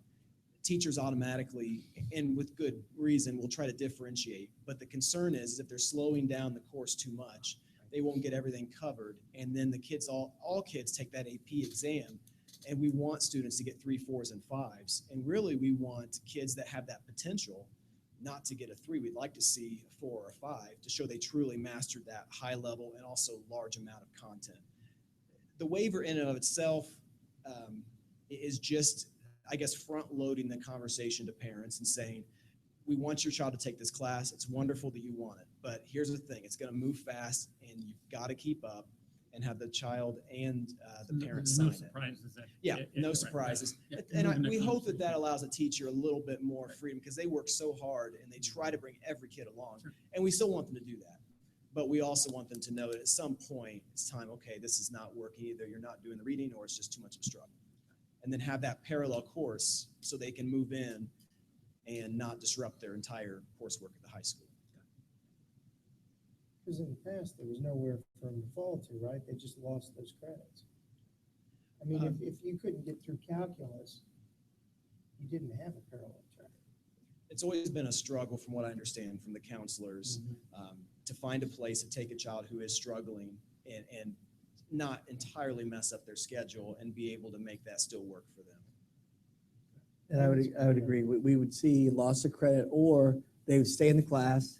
teachers automatically, and with good reason, will try to differentiate. But the concern is if they're slowing down the course too much, they won't get everything covered. And then the kids, all kids take that AP exam, and we want students to get 3, 4s, and 5s. And really, we want kids that have that potential not to get a 3. We'd like to see a 4 or a 5 to show they truly mastered that high level and also large amount of content. The waiver in and of itself is just, I guess, front loading the conversation to parents and saying, we want your child to take this class. It's wonderful that you want it, but here's the thing: it's going to move fast, and you've got to keep up and have the child and the parents sign No it. surprises. Yeah, no right, surprises. right. And Moving we it hope closer. that allows a teacher a little bit more freedom because they work so hard and they try to bring every kid along. And we still want them to do that. But we also want them to know that at some point it's time, okay, this is not working. Either you're not doing the reading or it's just too much of a struggle. And then have that parallel course so they can move in and not disrupt their entire coursework at the high school. Because in the past, there was nowhere for them to fall to, right? They just lost those credits. I mean, if you couldn't get through calculus, you didn't have a parallel track. It's always been a struggle, from what I understand from the counselors, to find a place to take a child who is struggling and not entirely mess up their schedule and be able to make that still work for them. And I would agree. We would see loss of credit, or they would stay in the class,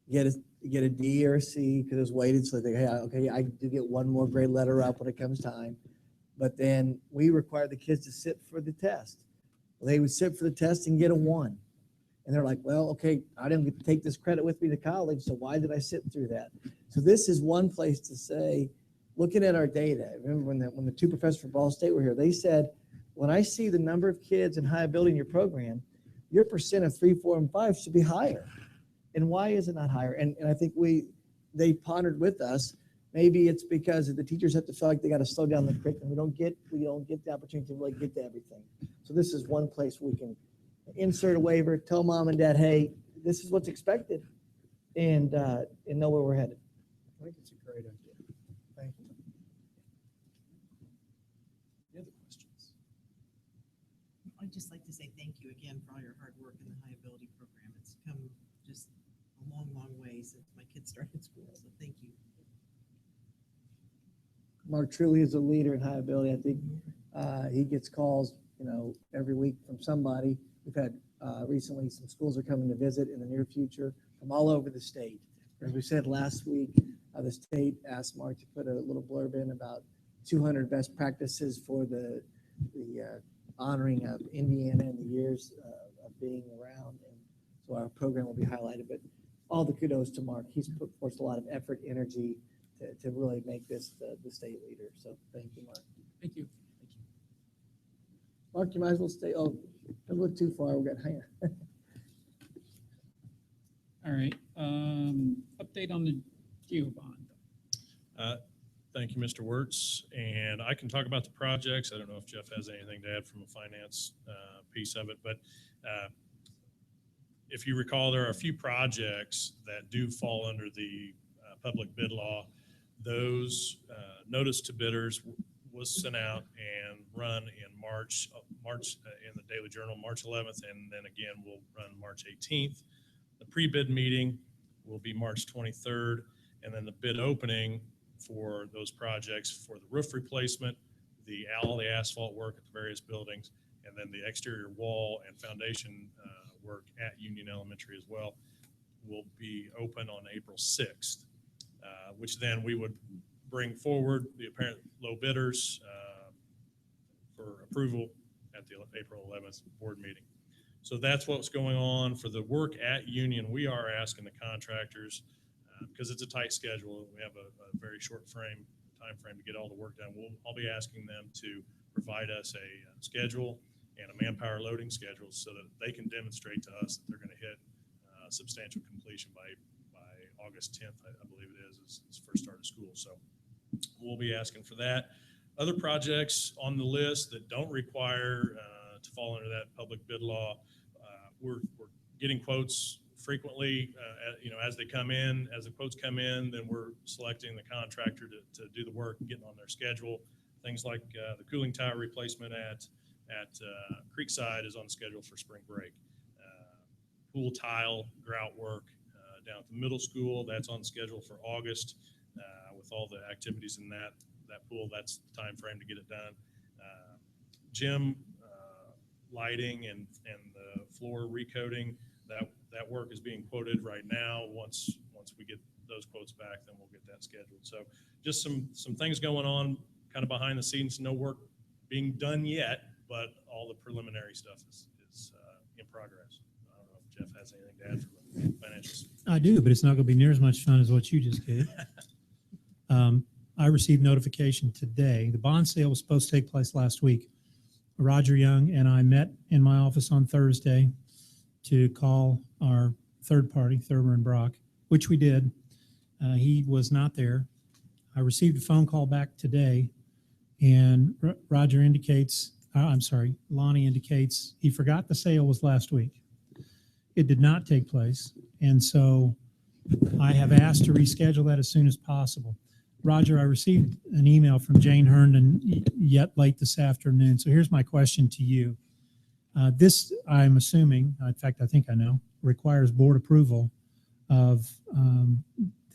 get a D or a C because it was weighted, so they, hey, okay, I do get one more grade letter up when it comes time. But then we require the kids to sit for the test. They would sit for the test and get a 1. And they're like, well, okay, I didn't get to take this credit with me to college, so why did I sit through that? So this is one place to say, looking at our data, remember when the two professors from Ball State were here, they said, when I see the number of kids in high ability in your program, your percent of 3, 4, and 5 should be higher. And why is it not higher? And I think they pondered with us, maybe it's because the teachers have to feel like they got to slow down the curriculum. We don't get the opportunity to really get to everything. So this is one place we can insert a waiver, tell mom and dad, hey, this is what's expected, and know where we're headed. I think it's a great idea. Thank you. Any other questions? I'd just like to say thank you again for all your hard work in the high ability program. It's come just a long, long way since my kids started school, so thank you. Mark truly is a leader in high ability. I think he gets calls, every week from somebody. We've had recently some schools are coming to visit in the near future from all over the state. As we said last week, the state asked Mark to put a little blurb in about 200 best practices for the honoring of Indiana in the years of being around. And so our program will be highlighted. But all the kudos to Mark. He's put forth a lot of effort, energy to really make this the state leader. So thank you, Mark. Thank you. Mark, you might as well stay. Oh, don't look too far. We've got hang on. All right. Update on the GEO bond. Thank you, Mr. Wirtz. And I can talk about the projects. I don't know if Jeff has anything to add from a finance piece of it, but if you recall, there are a few projects that do fall under the public bid law. Those notice to bidders was sent out and run in March in the Daily Journal, March 11th, and then again we'll run March 18th. The pre-bid meeting will be March 23rd, and then the bid opening for those projects for the roof replacement, all the asphalt work at the various buildings, and then the exterior wall and foundation work at Union Elementary as well will be open on April 6th, which then we would bring forward the apparent low bidders for approval at the April 11th board meeting. So that's what's going on for the work at Union. We are asking the contractors, because it's a tight schedule, we have a very short time frame to get all the work done. I'll be asking them to provide us a schedule and a manpower loading schedule so that they can demonstrate to us that they're going to hit substantial completion by August 10th, I believe it is first start of school. So we'll be asking for that. Other projects on the list that don't require to fall under that public bid law, we're getting quotes frequently, as they come in. As the quotes come in, then we're selecting the contractor to do the work and getting on their schedule. Things like the cooling tower replacement at Creekside is on the schedule for spring break. Pool tile grout work down at the middle school, that's on schedule for August. With all the activities in that pool, that's the time frame to get it done. Gym lighting and the floor recoating, that work is being quoted right now. Once we get those quotes back, then we'll get that scheduled. So just some things going on kind of behind the scenes, no work being done yet, but all the preliminary stuff is in progress. I don't know if Jeff has anything to add from a financial. I do, but it's not going to be near as much fun as what you just gave. I received notification today. The bond sale was supposed to take place last week. Roger Young and I met in my office on Thursday to call our third party, Thurber and Brock, which we did. He was not there. I received a phone call back today, and Roger indicates, Lonnie indicates he forgot the sale was last week. It did not take place, and so I have asked to reschedule that as soon as possible. Roger, I received an email from Jane Herndon yet late this afternoon. So here's my question to you. This, I'm assuming, in fact, I think I know, requires board approval of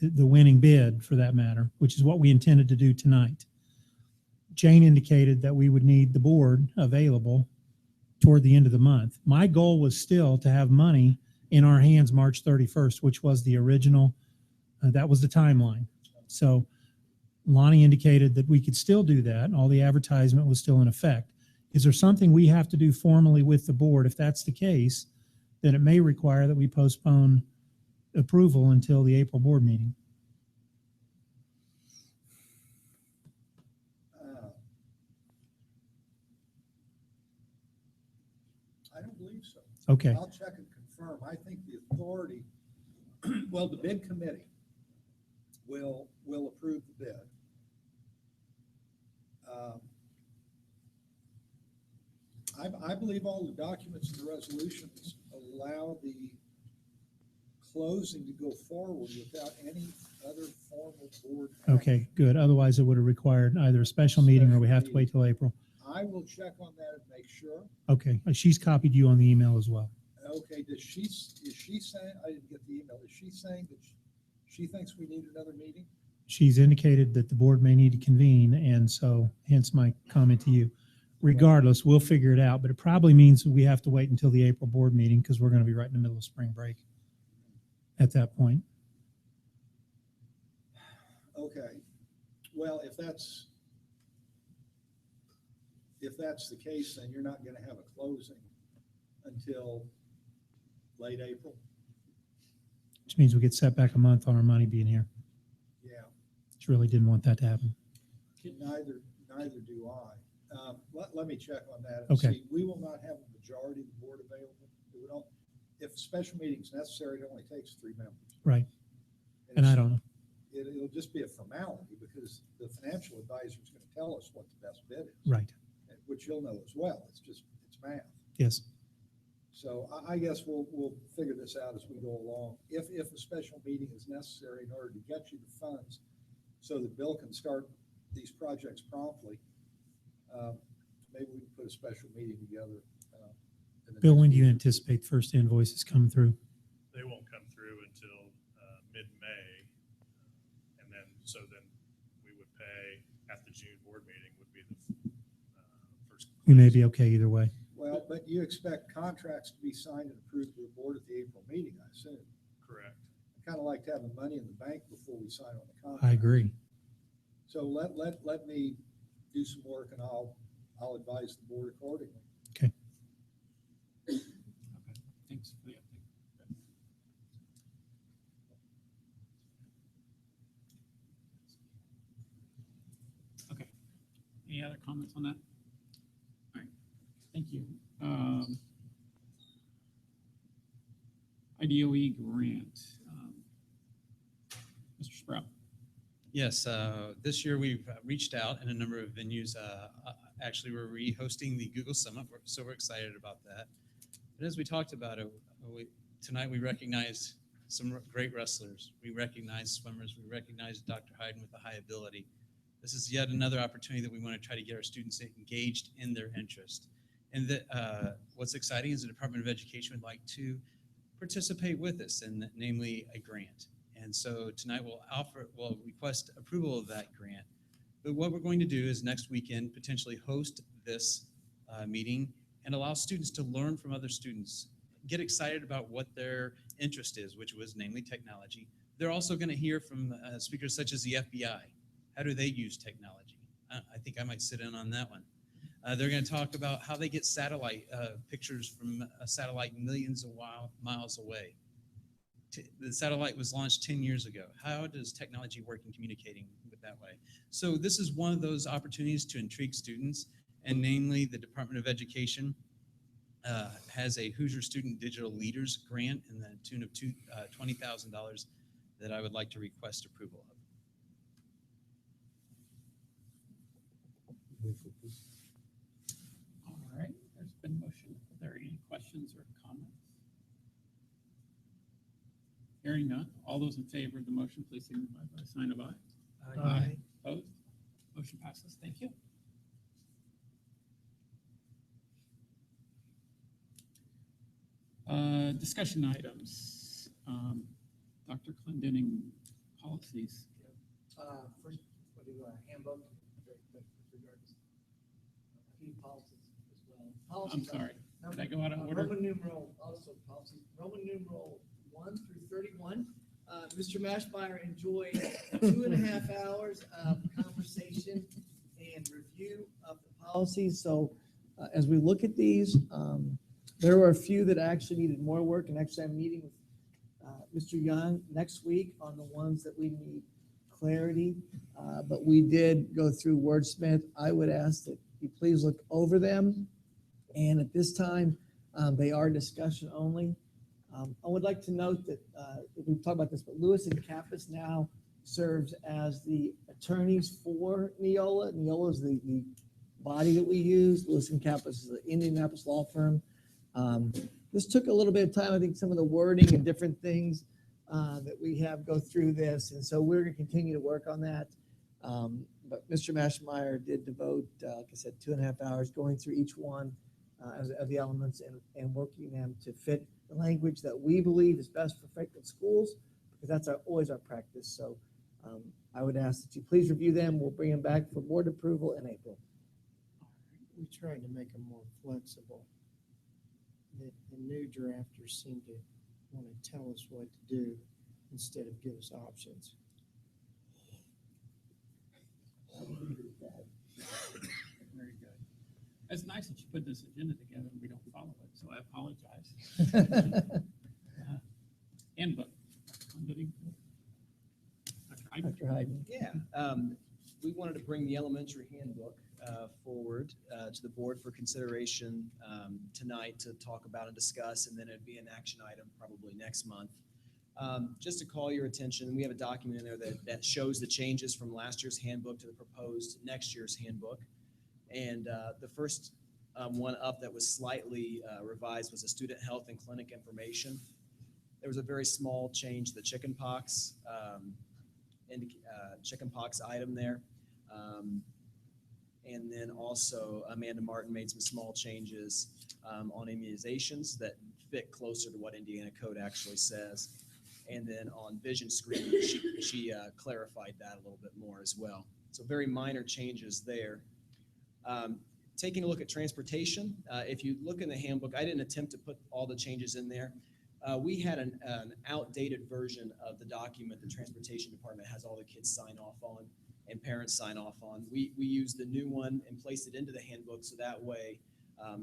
the winning bid for that matter, which is what we intended to do tonight. Jane indicated that we would need the board available toward the end of the month. My goal was still to have money in our hands March 31st, which was the original, that was the timeline. So Lonnie indicated that we could still do that. All the advertisement was still in effect. Is there something we have to do formally with the board? If that's the case, then it may require that we postpone approval until the April board meeting. I don't believe so. Okay. I'll check and confirm. I think the authority, well, the bid committee will approve the bid. I believe all the documents and the resolutions allow the closing to go forward without any other formal board action. Okay, good. Otherwise, it would have required either a special meeting or we have to wait till April. I will check on that and make sure. Okay, she's copied you on the email as well. Okay, is she saying, I didn't get the email, is she saying that she thinks we need another meeting? She's indicated that the board may need to convene, and so hence my comment to you. Regardless, we'll figure it out, but it probably means we have to wait until the April board meeting because we're going to be right in the middle of spring break at that point. Okay, well, if that's the case, then you're not going to have a closing until late April. Which means we get set back a month on our money being here. Yeah, Which really didn't want that to happen. neither do I. Let me check on that. And Okay. see. We will not have a majority of the board available. We don't, if a special meeting is necessary, it only takes 3 members. Right. And I don't know. It'll just be a formality because the financial advisor is going to tell us what the best bid is. Right. Which you'll know as well. It's math. Yes. So I guess we'll figure this out as we go along. If a special meeting is necessary in order to get you the funds so that Bill can start these projects promptly, maybe we can put a special meeting together. Bill, when do you anticipate first invoices coming through? They won't come through until mid-May. And then we would pay at the June board meeting would be the first. We may be okay either way. Well, but you expect contracts to be signed and approved by the board at the April meeting, I assume. Correct. I kind of like to have the money in the bank before we sign on the contract. I agree. So let me do some work and I'll advise the board accordingly. Okay. Thanks for the update. Okay. Any other comments on that? All right. Thank you. IDOE grant. Mr. Sprout. Yes, this year we've reached out in a number of venues. Actually, we're re-hosting the Google Summit, so we're excited about that. But as we talked about it, tonight we recognized some great wrestlers. We recognized swimmers. We recognized Dr. Hayden with a high ability. This is yet another opportunity that we want to try to get our students engaged in their interest. And what's exciting is the Department of Education would like to participate with us, and namely a grant. And so tonight we'll request approval of that grant. But what we're going to do is next weekend potentially host this meeting and allow students to learn from other students, get excited about what their interest is, which was namely technology. They're also going to hear from speakers such as the FBI. How do they use technology? I think I might sit in on that one. They're going to talk about how they get satellite pictures from a satellite millions of miles away. The satellite was launched 10 years ago. How does technology work in communicating with that way? So this is one of those opportunities to intrigue students, and namely the Department of Education has a Hoosier Student Digital Leaders Grant in the tune of $20,000 that I would like to request approval of. All right, there's been a motion. Are there any questions or comments? Hearing none, all those in favor of the motion, please signify by a sign of aye. Aye. Opposed? Motion passes. Thank you. Discussion items. Dr. Clendenning, policies. First, we'll do a handbook very quick with regards to a few policies as well. I'm Policies sorry. are- Did I go out of order? Roman numeral, also policies, Roman numeral 1 through 31. Mr. Mashmeyer enjoyed 2.5 hours of conversation and review of the policies. So as we look at these, there were a few that actually needed more work, and actually I'm meeting with Mr. Young next week on the ones that we need clarity. But we did go through Wordsmith. I would ask that you please look over them. And at this time, they are discussion only. I would like to note that we've talked about this, but Lewis and Kappas now serves as the attorneys for Neola. Neola is the body that we use. Lewis and Kappas is the Indianapolis law firm. This took a little bit of time. I think some of the wording and different things that we have go through this. And so we're going to continue to work on that. But Mr. Mashmeyer did devote, like I said, 2.5 hours going through each one of the elements and working them to fit the language that we believe is best for Franklin schools, because that's always our practice. So I would ask that you please review them. We'll bring them back for board approval in April. We tried to make them more flexible. The new drafters seem to want to tell us what to do instead of give us options. Very good. It's nice that you put this agenda together and we don't follow it, so I apologize. Handbook. Dr. Hyden. Yeah, we wanted to bring the elementary handbook forward to the board for consideration tonight to talk about and discuss, and then it'd be an action item probably next month. Just to call your attention, we have a document in there that shows the changes from last year's handbook to the proposed next year's handbook. And the first one up that was slightly revised was the student health and clinic information. There was a very small change to the chickenpox item there. And then also Amanda Martin made some small changes on immunizations that fit closer to what Indiana code actually says. And then on vision screening, she clarified that a little bit more as well. So very minor changes there. Taking a look at transportation, if you look in the handbook, I didn't attempt to put all the changes in there. We had an outdated version of the document the transportation department has all the kids sign off on and parents sign off on. We used the new one and placed it into the handbook so that way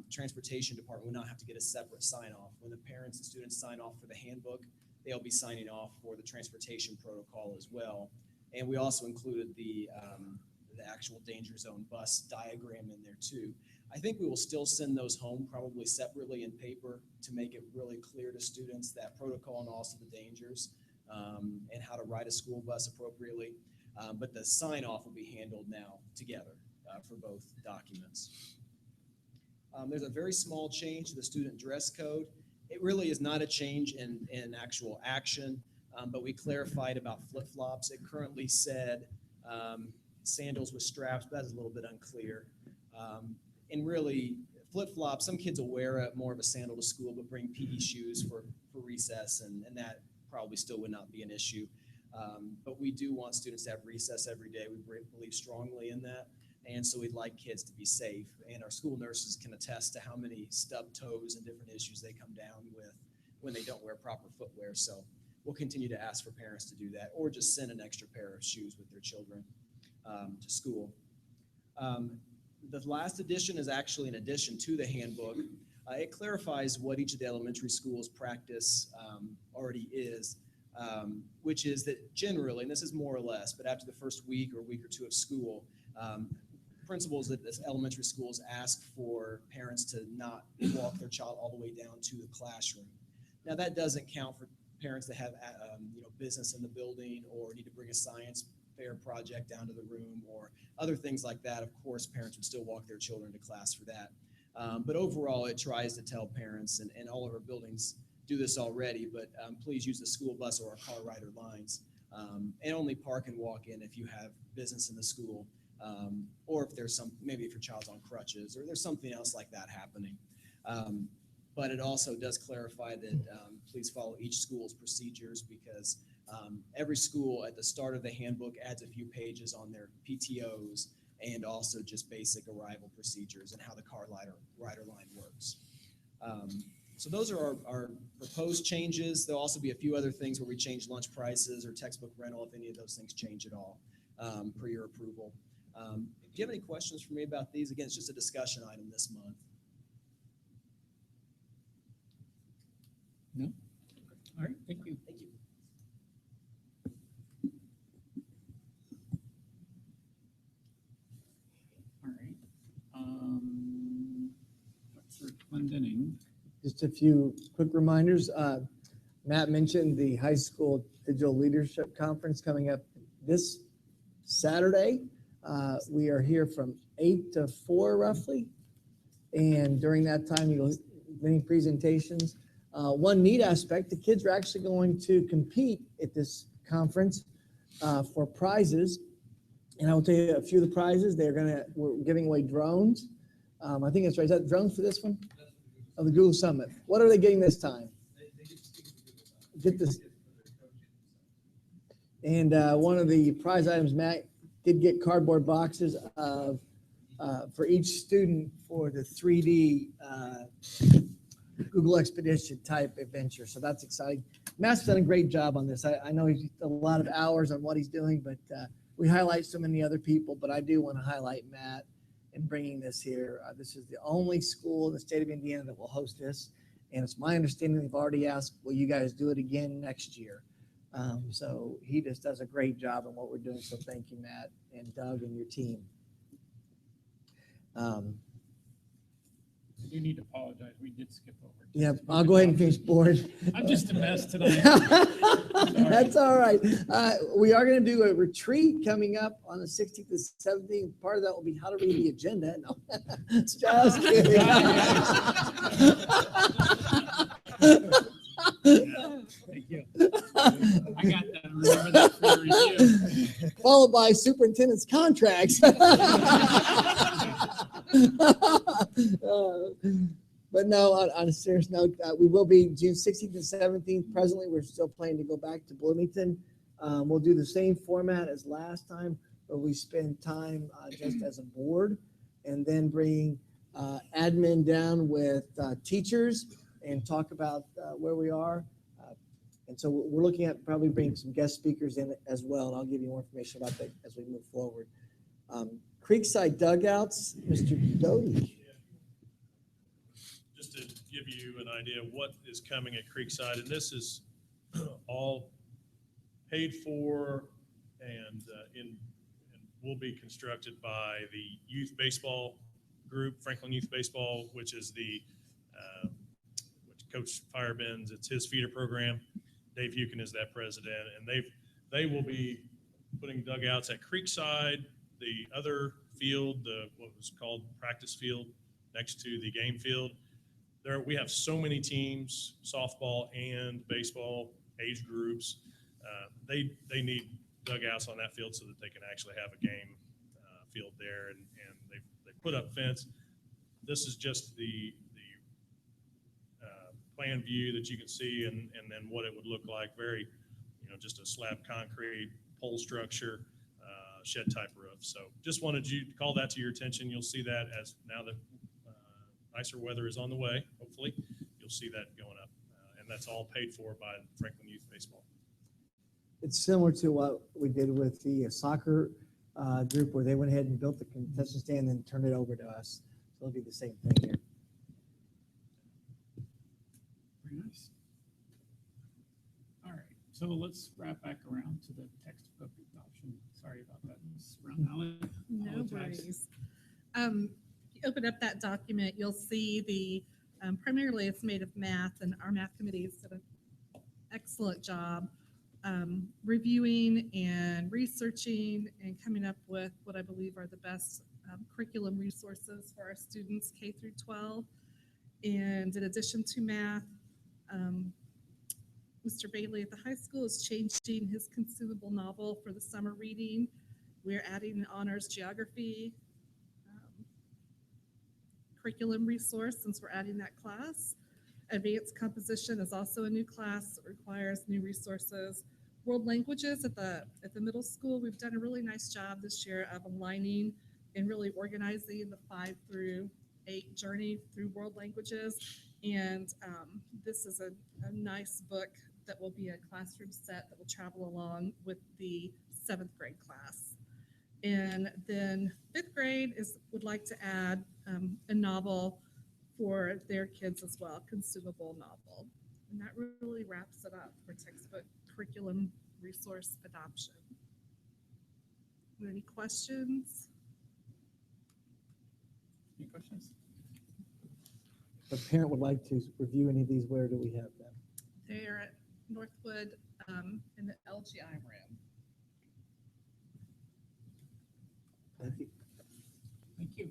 transportation department would not have to get a separate sign off. When the parents and students sign off for the handbook, they'll be signing off for the transportation protocol as well. And we also included the actual danger zone bus diagram in there too. I think we will still send those home probably separately in paper to make it really clear to students that protocol and also the dangers and how to ride a school bus appropriately. But the sign off will be handled now together for both documents. There's a very small change to the student dress code. It really is not a change in actual action, but we clarified about flip-flops. It currently said sandals with straps, but that's a little bit unclear. And really, flip-flops, some kids will wear more of a sandal to school, but bring PE shoes for recess, and that probably still would not be an issue. But we do want students to have recess every day. We believe strongly in that. And so we'd like kids to be safe. And our school nurses can attest to how many stubbed toes and different issues they come down with when they don't wear proper footwear. So we'll continue to ask for parents to do that, or just send an extra pair of shoes with their children to school. the last edition is actually an addition to the handbook. It clarifies what each of the elementary schools practice already is, which is that generally, and this is more or less, but after the first week or two of school, principals at this elementary schools ask for parents to not walk their child all the way down to the classroom. Now that doesn't count for parents that have business in the building or need to bring a science fair project down to the room or other things like that. Of course, parents would still walk their children to class for that. But overall, it tries to tell parents, and all of our buildings do this already, but please use the school bus or our car rider lines, and only park and walk in if you have business in the school, or if there's maybe if your child's on crutches or there's something else like that happening. But it also does clarify that please follow each school's procedures, because every school at the start of the handbook adds a few pages on their PTOs and also just basic arrival procedures and how the car rider line works. So those are our proposed changes. There'll also be a few other things where we change lunch prices or textbook rental if any of those things change at all per your approval. Do you have any questions for me about these? Again, it's just a discussion item this month. No? All right, thank you. Thank you. All right. Dr. Clendenning. Just a few quick reminders. Matt mentioned the high school digital leadership conference coming up this Saturday. We are here from 8 to 4 roughly. And during that time, you'll many presentations. One neat aspect, the kids are actually going to compete at this conference for prizes. And I will tell you a few of the prizes. We're giving away drones. I think that's right. Is that drones for this one? Of the Google Summit. What are they getting this time? Get this. And one of the prize items, Matt did get cardboard boxes of for each student for the 3D Google Expedition type adventure. So that's exciting. Matt's done a great job on this. I know he's a lot of hours on what he's doing, but we highlight so many other people, but I do want to highlight Matt in bringing this here. This is the only school in the state of Indiana that will host this. And it's my understanding they've already asked, will you guys do it again next year? So he just does a great job on what we're doing. So thank you, Matt and Doug and your team. I do need to apologize. We did skip over. Yeah, I'll go ahead and finish board. I'm just a mess tonight. That's all right. We are going to do a retreat coming up on the 16th and 17th. Part of that will be how to read the agenda. No, just kidding. Thank you. I got that. Remember that for the review. Followed by superintendent's contracts. But no, on a serious note, we will be June 16th and 17th. Presently, we're still planning to go back to Bloomington. We'll do the same format as last time, where we spend time just as a board, and then bring admin down with teachers and talk about where we are. And so we're looking at probably bringing some guest speakers in as well, and I'll give you more information about that as we move forward. Creekside Dugouts, Mr. Doty. Just to give you an idea of what is coming at Creekside, and this is all paid for and will be constructed by the youth baseball group, Franklin Youth Baseball, which is which Coach Firebends, it's his feeder program. Dave Hukin is that president, and they will be putting dugouts at Creekside, the other field, what was called practice field next to the game field. We have so many teams, softball and baseball age groups. They need dugouts on that field so that they can actually have a game field there, and they put up fence. This is just the plan view that you can see, and then what it would look like. Very, just a slab concrete pole structure, shed type roof. So just wanted you to call that to your attention. You'll see that as now that nicer weather is on the way. Hopefully, you'll see that going up, and that's all paid for by Franklin Youth Baseball. It's similar to what we did with the soccer group where they went ahead and built the concession stand and then turned it over to us. So it'll be the same thing here. Very nice. All right, so let's wrap back around to the textbook adoption. Sorry about that, Ms. Brown. No worries. If you open up that document, you'll see the, primarily it's made of math, and our math committee has done an excellent job reviewing and researching and coming up with what I believe are the best curriculum resources for our students K through 12. And in addition to math, Mr. Bailey at the high school is changing his consumable novel for the summer reading. We're adding an honors geography curriculum resource since we're adding that class. Advanced composition is also a new class that requires new resources. World languages at the middle school, we've done a really nice job this year of aligning and really organizing the 5 through 8 journey through world languages. And this is a nice book that will be a classroom set that will travel along with the 7th grade class. And then 5th grade would like to add a novel for their kids as well, consumable novel. And that really wraps it up for textbook curriculum resource adoption. Any questions? Any questions? If a parent would like to review any of these, where do we have them? They're at Northwood in the LGI room. Thank you. Thank you.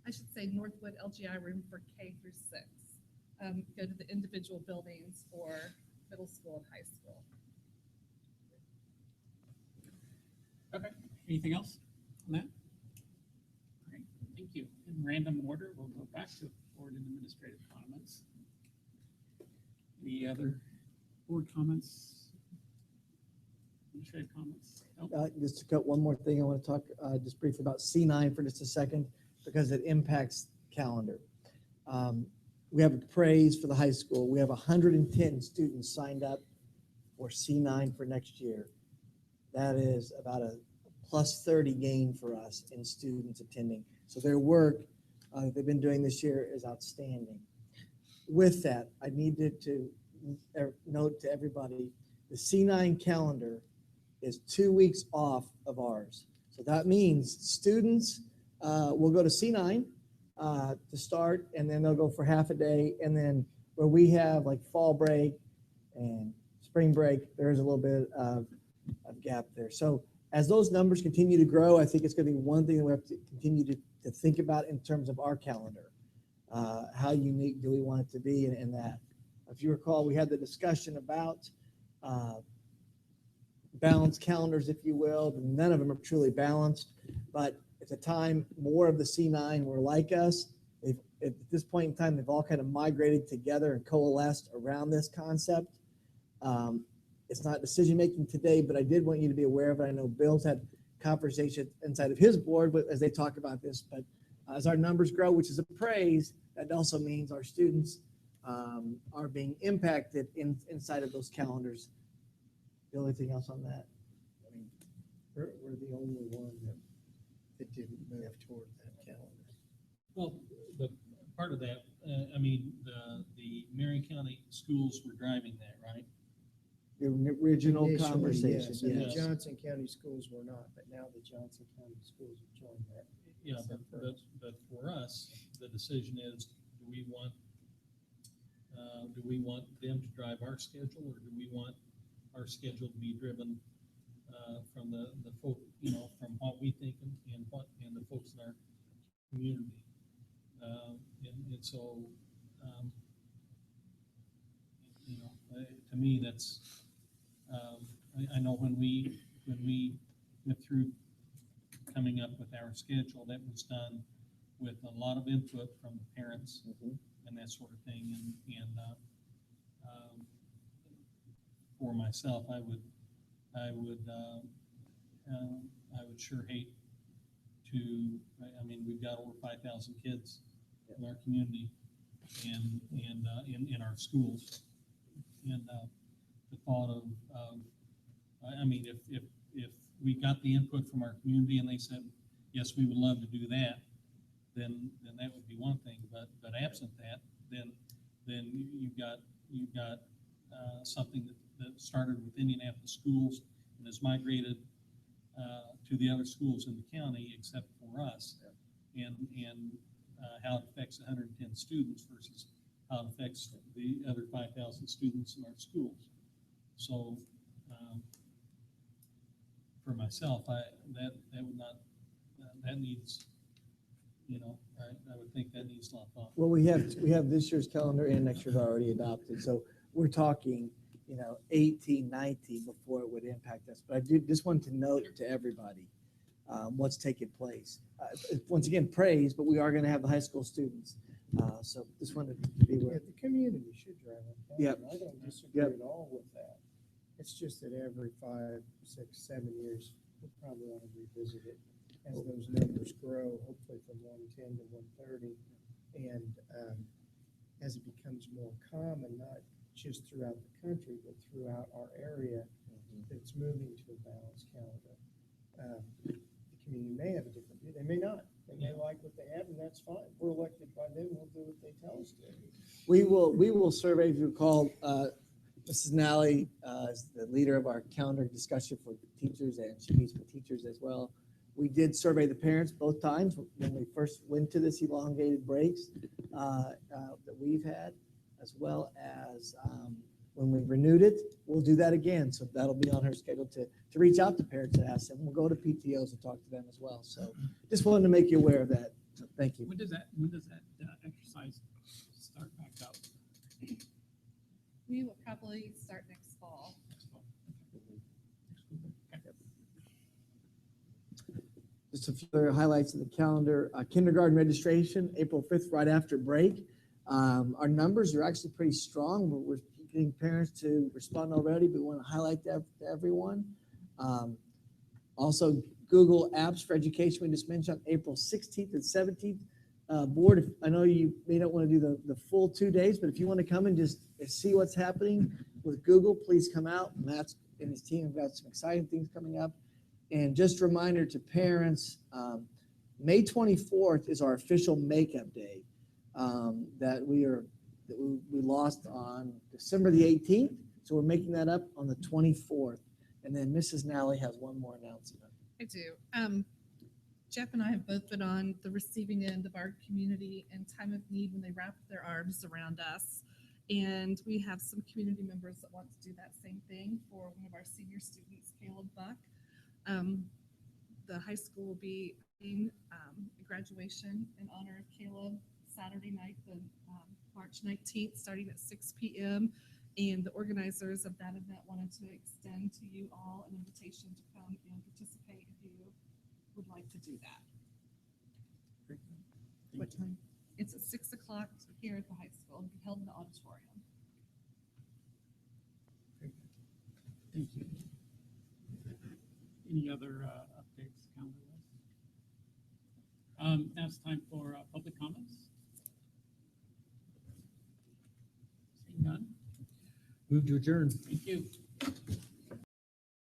I should say Northwood LGI room for K through 6. Go to the individual buildings for middle school and high school. Okay, anything else on that? All right, thank you. In random order, we'll go back to board and administrative comments. Any other board comments? Administrative comments? Nope. Just to cut one more thing, I want to talk just briefly about C9 for just a second because it impacts calendar. We have a praise for the high school. We have 110 students signed up for C9 for next year. That is about a plus 30 gain for us in students attending. So their work they've been doing this year is outstanding. With that, I needed to note to everybody, the C9 calendar is 2 weeks off of ours. So that means students will go to C9 to start, and then they'll go for half a day. And then where we have like fall break and spring break, there's a little bit of gap there. So as those numbers continue to grow, I think it's going to be one thing that we have to continue to think about in terms of our calendar. How unique do we want it to be in that? If you recall, we had the discussion about balanced calendars, if you will. None of them are truly balanced, but at the time, more of the C9 were like us. At this point in time, they've all kind of migrated together and coalesced around this concept. It's not decision-making today, but I did want you to be aware of it. I know Bill's had conversations inside of his board as they talk about this, but as our numbers grow, which is a praise, that also means our students are being impacted inside of those calendars. The only thing else on that? I mean, we're the only one that didn't move toward that calendar. Well, the part of that, I mean, the Marion County schools were driving that, right? The original Initially, conversation, yes, and the yes. Johnson County schools were not, but now the Johnson County schools have joined that. Yeah, but for us, the decision is, do we want them to drive our schedule, or do we want our schedule to be driven from the folk, from what we think and the folks in our community? And so, to me, that's, I know when we went through coming up with our schedule, that was done with a lot of input from the parents and that sort of thing. And for myself, I would sure hate to. I mean, we've got over 5,000 kids in our community and in our schools, and the thought of I mean, if we got the input from our community and they said, yes, we would love to do that, then that would be one thing. But absent that, then you've got something that started with Indianapolis schools and has migrated to the other schools in the county except for us, and how it affects 110 students versus how it affects the other 5,000 students in our schools. So for myself, that would not, that needs, I would think that needs a lot of thought. Well, we have this year's calendar and next year's already adopted, so we're talking, 18, 19 before it would impact us. But I do just want to note to everybody what's taking place. Once again, praise, but we are going to have the high school students. So just wanted to be aware. The community should drive it. Yep. I don't disagree Yep. at all with that. It's just that every 5, 6, 7 years, we probably want to revisit it as those numbers grow, hopefully from 110 to 130. And as it becomes more common, not just throughout the country, but throughout our area, that's moving to a balanced calendar. The community may have a different view. They may not. They may like what they have, and that's fine. We're elected by them. We'll do what they tell us to. We will survey, if you recall, Mrs. Nally is the leader of our calendar discussion for teachers, and she meets with teachers as well. We did survey the parents both times when we first went to this elongated breaks that we've had, as well as when we renewed it. We'll do that again. So that'll be on her schedule to reach out to parents and ask them. We'll go to PTOs and talk to them as well. So just wanted to make you aware of that. So thank you. When does that exercise start back up? We will probably start next fall. Just a few other highlights of the calendar. Kindergarten registration, April 5th, right after break. Our numbers are actually pretty strong. We're getting parents to respond already, but we want to highlight that to everyone. Also, Google Apps for Education, we just mentioned, April 16th and 17th. Board, I know you may not want to do the full 2 days, but if you want to come and just see what's happening with Google, please come out. Matt's and his team have got some exciting things coming up. And just a reminder to parents, May 24th is our official makeup day that we lost on December the 18th. So we're making that up on the 24th. And then Mrs. Nally has one more announcement. I do. Jeff and I have both been on the receiving end of our community in time of need when they wrap their arms around us. And we have some community members that want to do that same thing for one of our senior students, Caleb Buck. The high school will be having a graduation in honor of Caleb Saturday night, the March 19th, starting at 6 p.m. And the organizers of that event wanted to extend to you all an invitation to come and participate if you would like to do that. What time? It's at 6 o'clock here at the high school. It'll be held in the auditorium. Thank you. Any other updates, calendar wise? Now it's time for public comments. Seeing none. Move to adjourn. Thank you.